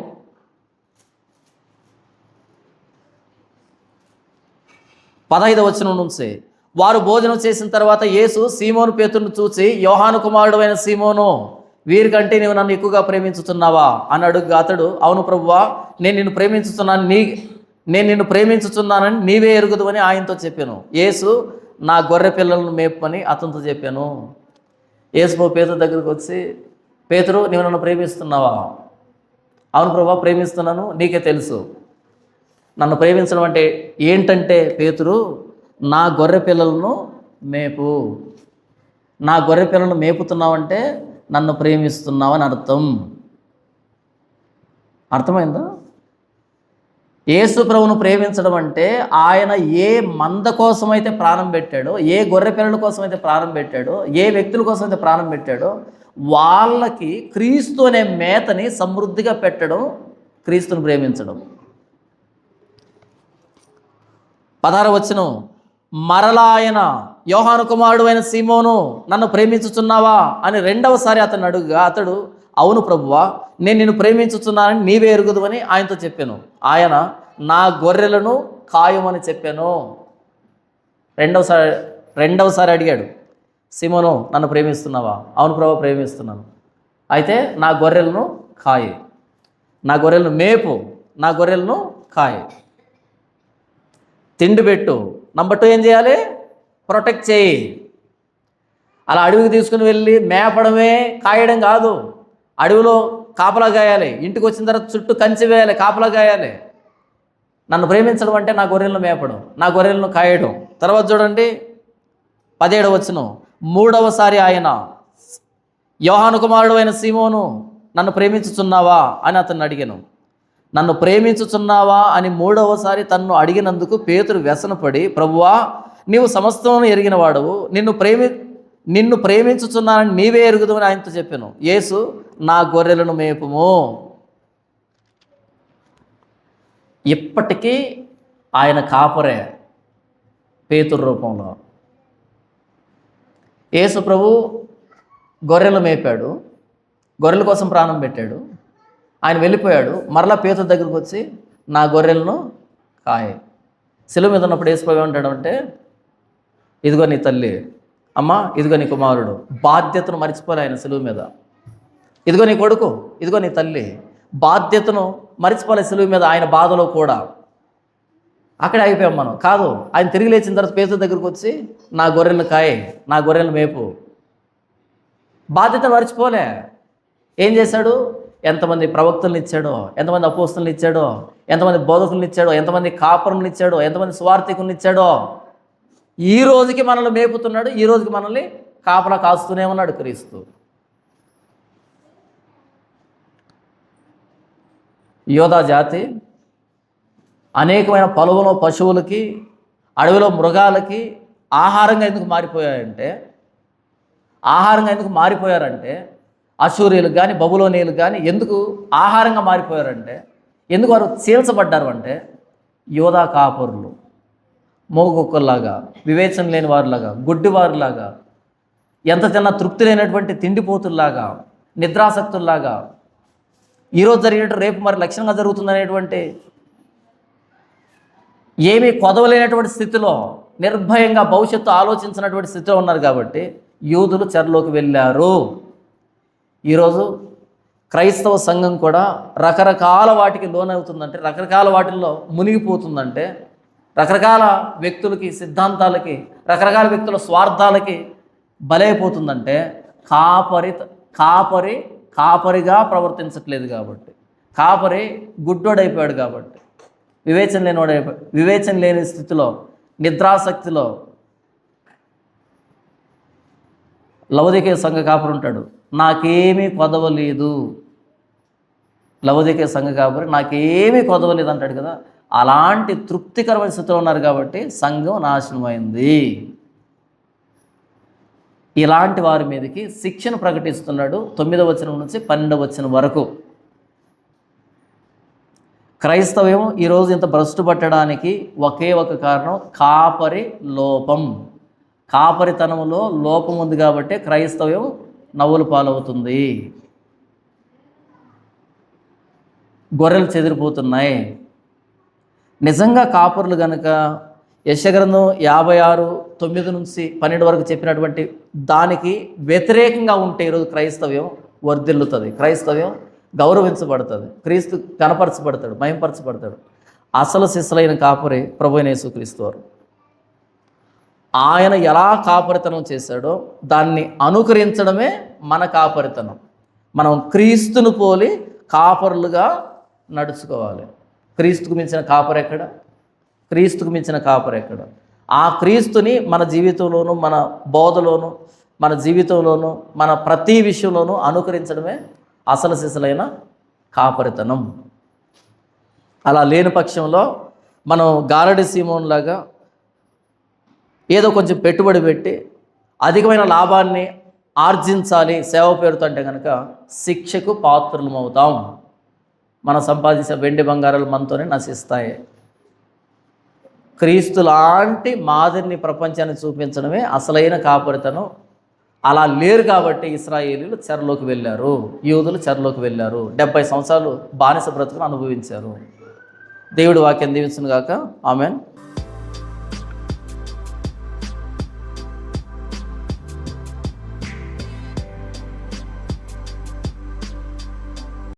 15వ వచనం నుంచి, వారు భోజనం చేసిన తర్వాత యేసు సీమోను పేతురును చూసి, యోహాను కుమారుడు అయిన సీమోను, వీరికంటే నీవు నన్ను ఎక్కువగా ప్రేమించుతున్నావా అని అడుగు. అతడు, అవును ప్రభువా, నేను నిన్ను ప్రేమించుచున్నానని నీవే ఎరుగుదు అని ఆయనతో చెప్పాను. యేసు, నా గొర్రె పిల్లలను మేపని అతనితో చెప్పాను. యేసు పేతురు దగ్గరికి వచ్చి, పేతురు నీవు నన్ను ప్రేమిస్తున్నావా? అవును ప్రభువా ప్రేమిస్తున్నాను, నీకే తెలుసు. నన్ను ప్రేమించడం అంటే ఏంటంటే, పేతురు నా గొర్రె పిల్లలను మేపు. నా గొర్రె పిల్లలను మేపుతున్నావంటే నన్ను ప్రేమిస్తున్నావని అర్థం. అర్థమైందా? యేసు ప్రభువును ప్రేమించడం అంటే ఆయన ఏ మంద కోసమైతే ప్రాణం పెట్టాడో, ఏ గొర్రె పిల్లల కోసం అయితే ప్రాణం పెట్టాడో, ఏ వ్యక్తుల కోసం అయితే ప్రాణం పెట్టాడో వాళ్ళకి క్రీస్తు అనే మేతని సమృద్ధిగా పెట్టడం క్రీస్తుని ప్రేమించడం. 16వ వచనం, మరలా ఆయన, యోహాను కుమారుడు అయిన సీమోను, నన్ను ప్రేమించుచున్నావా అని రెండవసారి అతను అడుగుగా, అతడు, అవును ప్రభువా, నేను నిన్ను ప్రేమించుచున్నానని నీవే ఎరుగుదు అని ఆయనతో చెప్పాను. ఆయన, నా గొర్రెలను కాయమని చెప్పాను. రెండవసారి అడిగాడు, సీమోను నన్ను ప్రేమిస్తున్నావా? అవును ప్రభువా ప్రేమిస్తున్నాను. అయితే నా గొర్రెలను కాయి, నా గొర్రెలను మేపు, నా గొర్రెలను కాయి, తిండి పెట్టు. నంబర్ 2 ఏం చేయాలి? ప్రొటెక్ట్ చేయి. అలా అడవికి తీసుకుని వెళ్ళి మేపడమే కాయడం కాదు, అడవిలో కాపలా గాయాలి, ఇంటికి వచ్చిన తర్వాత చుట్టూ కంచె వేయాలి, కాపలా గాయాలి. నన్ను ప్రేమించడం అంటే నా గొర్రెలను మేపడం, నా గొర్రెలను కాయడం. తర్వాత చూడండి 17వ వచనం, మూడవసారి ఆయన, యోహాను కుమారుడు అయిన సీమోను, నన్ను ప్రేమించుచున్నావా అని అతన్ని అడిగాను. నన్ను ప్రేమించుచున్నావా అని మూడవసారి తన్ను అడిగినందుకు పేతురు వ్యసనపడి, ప్రభువా నీవు సమస్తమును ఎరిగిన వాడవు, నిన్ను ప్రేమించుచున్నానని నీవే ఎరుగుదు అని ఆయనతో చెప్పాను. యేసు, నా గొర్రెలను మేపుము. ఇప్పటికీ ఆయన కాపరే పేతురు రూపంలో. యేసు ప్రభు గొర్రెలు మేపాడు, గొర్రెల కోసం ప్రాణం పెట్టాడు. ఆయన వెళ్ళిపోయాడు. మరలా పేతురు దగ్గరికి వచ్చి, నా గొర్రెలను కాయ. శిలువ మీద ఉన్నప్పుడు యేసు ప్రభు ఏమంటాడు అంటే, ఇదిగో నీ తల్లి, అమ్మ ఇదిగో నీ కుమారుడు. బాధ్యతను మర్చిపోలే ఆయన శిలువ మీద. ఇదిగో నీ కొడుకు, ఇదిగో నీ తల్లి. బాధ్యతను మర్చిపోలే శిలువ మీద ఆయన బాధలో కూడా. అక్కడే అయిపోయాం మనం. కాదు, ఆయన తిరిగి లేచిన తర్వాత పేతురు దగ్గరికి వచ్చి, నా గొర్రెలను కాయ, నా గొర్రెలను మేపు. బాధ్యతను మర్చిపోలే. ఏం చేశాడు? ఎంతమంది ప్రవక్తలను ఇచ్చాడో, ఎంతమంది అపోస్తలను ఇచ్చాడో, ఎంతమంది బోధకులను ఇచ్చాడో, ఎంతమంది కాపరులను ఇచ్చాడో, ఎంతమంది స్వార్థికులను ఇచ్చాడో, ఈ రోజుకి మనల్ని మేపుతున్నాడు. ఈ రోజుకి మనల్ని కాపలా కాస్తూనే ఉన్నాడు క్రీస్తు. యోధా జాతి అనేకమైన పొలంలో పశువులకి, అడవిలో మృగాలకి ఆహారంగా ఎందుకు మారిపోయారంటే అశూరీలకు కానీ బబులోనీయులకు కానీ ఎందుకు ఆహారంగా మారిపోయారంటే, ఎందుకు వారు చీల్చబడ్డారు అంటే, యోధా కాపురులు మోగుకుక్కల్లాగా, వివేచన లేని వారిలాగా, గుడ్డివారిలాగా, ఎంత తిన్నా తృప్తి లేనటువంటి తిండిపోతుల్లాగా, నిద్రాసక్తుల్లాగా, ఈరోజు జరిగినట్టు రేపు మరి లక్షణంగా జరుగుతుందనేటువంటి ఏమీ కొదవలేనటువంటి స్థితిలో, నిర్భయంగా భవిష్యత్తు ఆలోచించినటువంటి స్థితిలో ఉన్నారు. కాబట్టి యూదులు చెరలోకి వెళ్ళారు. ఈరోజు క్రైస్తవ సంఘం కూడా రకరకాల వాటికి లోనవుతుందంటే, రకరకాల వాటిల్లో మునిగిపోతుందంటే, రకరకాల వ్యక్తులకి, సిద్ధాంతాలకి, రకరకాల వ్యక్తుల స్వార్థాలకి బలైపోతుందంటే కాపరిగా ప్రవర్తించట్లేదు కాబట్టి, కాపరి గుడ్డోడైపోయాడు కాబట్టి, వివేచన లేని స్థితిలో, నిద్రాసక్తిలో లవోదికీయ సంఘ కాపరి ఉంటాడు. నాకేమీ కొదవలేదు, లవోదికీయ సంఘ కాపరి నాకేమీ కొదవలేదు అంటాడు కదా. అలాంటి తృప్తికరమైన స్థితిలో ఉన్నారు కాబట్టి సంఘం నాశనమైంది. ఇలాంటి వారి మీదకి శిక్షను ప్రకటిస్తున్నాడు 9వ వచనం నుంచి 12వ వచనం వరకు. క్రైస్తవ్యం ఈరోజు ఇంత భ్రష్టు పట్టడానికి ఒకే ఒక కారణం, కాపరి లోపం. కాపరితనంలో లోపం ఉంది కాబట్టి క్రైస్తవ్యం నవ్వుల పాలవుతుంది. గొర్రెలు చెదిరిపోతున్నాయి. నిజంగా కాపరులు కనుక యెషయా గ్రంథం 56:9 నుంచి 12 వరకు చెప్పినటువంటి దానికి వ్యతిరేకంగా ఉంటే ఈరోజు క్రైస్తవ్యం వర్ధిల్లుతుంది, క్రైస్తవ్యం గౌరవించబడుతుంది, క్రీస్తు కనపరచబడతాడు, మహింపరచబడతాడు. అసలు శిష్యులైన కాపరి ప్రభువైన యేసుక్రీస్తు వారు. ఆయన ఎలా కాపరితనం చేశాడో దాన్ని అనుకరించడమే మన కాపరితనం. మనం క్రీస్తును పోలి కాపరులుగా నడుచుకోవాలి. క్రీస్తుకు మించిన కాపరి ఎక్కడ? క్రీస్తుకు మించిన కాపరి ఎక్కడ? ఆ క్రీస్తుని మన జీవితంలోనూ, మన బోధలోనూ, మన జీవితంలోనూ, మన ప్రతి విషయంలోనూ అనుకరించడమే అసలు శిశులైన కాపరితనం. అలా లేని పక్షంలో మనం గారడి సీమోన్ లాగా ఏదో కొంచెం పెట్టుబడి పెట్టి అధికమైన లాభాన్ని ఆర్జించాలి సేవ పేరుతో అంటే కనుక శిక్షకు పాత్రలం అవుతాం. మనం సంపాదించే వెండి బంగారాలు మనతోనే నశిస్తాయి. క్రీస్తు లాంటి మాదిరిని ప్రపంచాన్ని చూపించడమే అసలైన కాపరితనం. అలా లేరు కాబట్టి ఇశ్రాయేలీయులు చెరలోకి వెళ్ళారు, యూదులు చెరలోకి వెళ్ళారు, 70 సంవత్సరాలు బానిస బ్రతుకును అనుభవించారు. దేవుడి వాక్యం దీవించును గాక. ఆమెన్.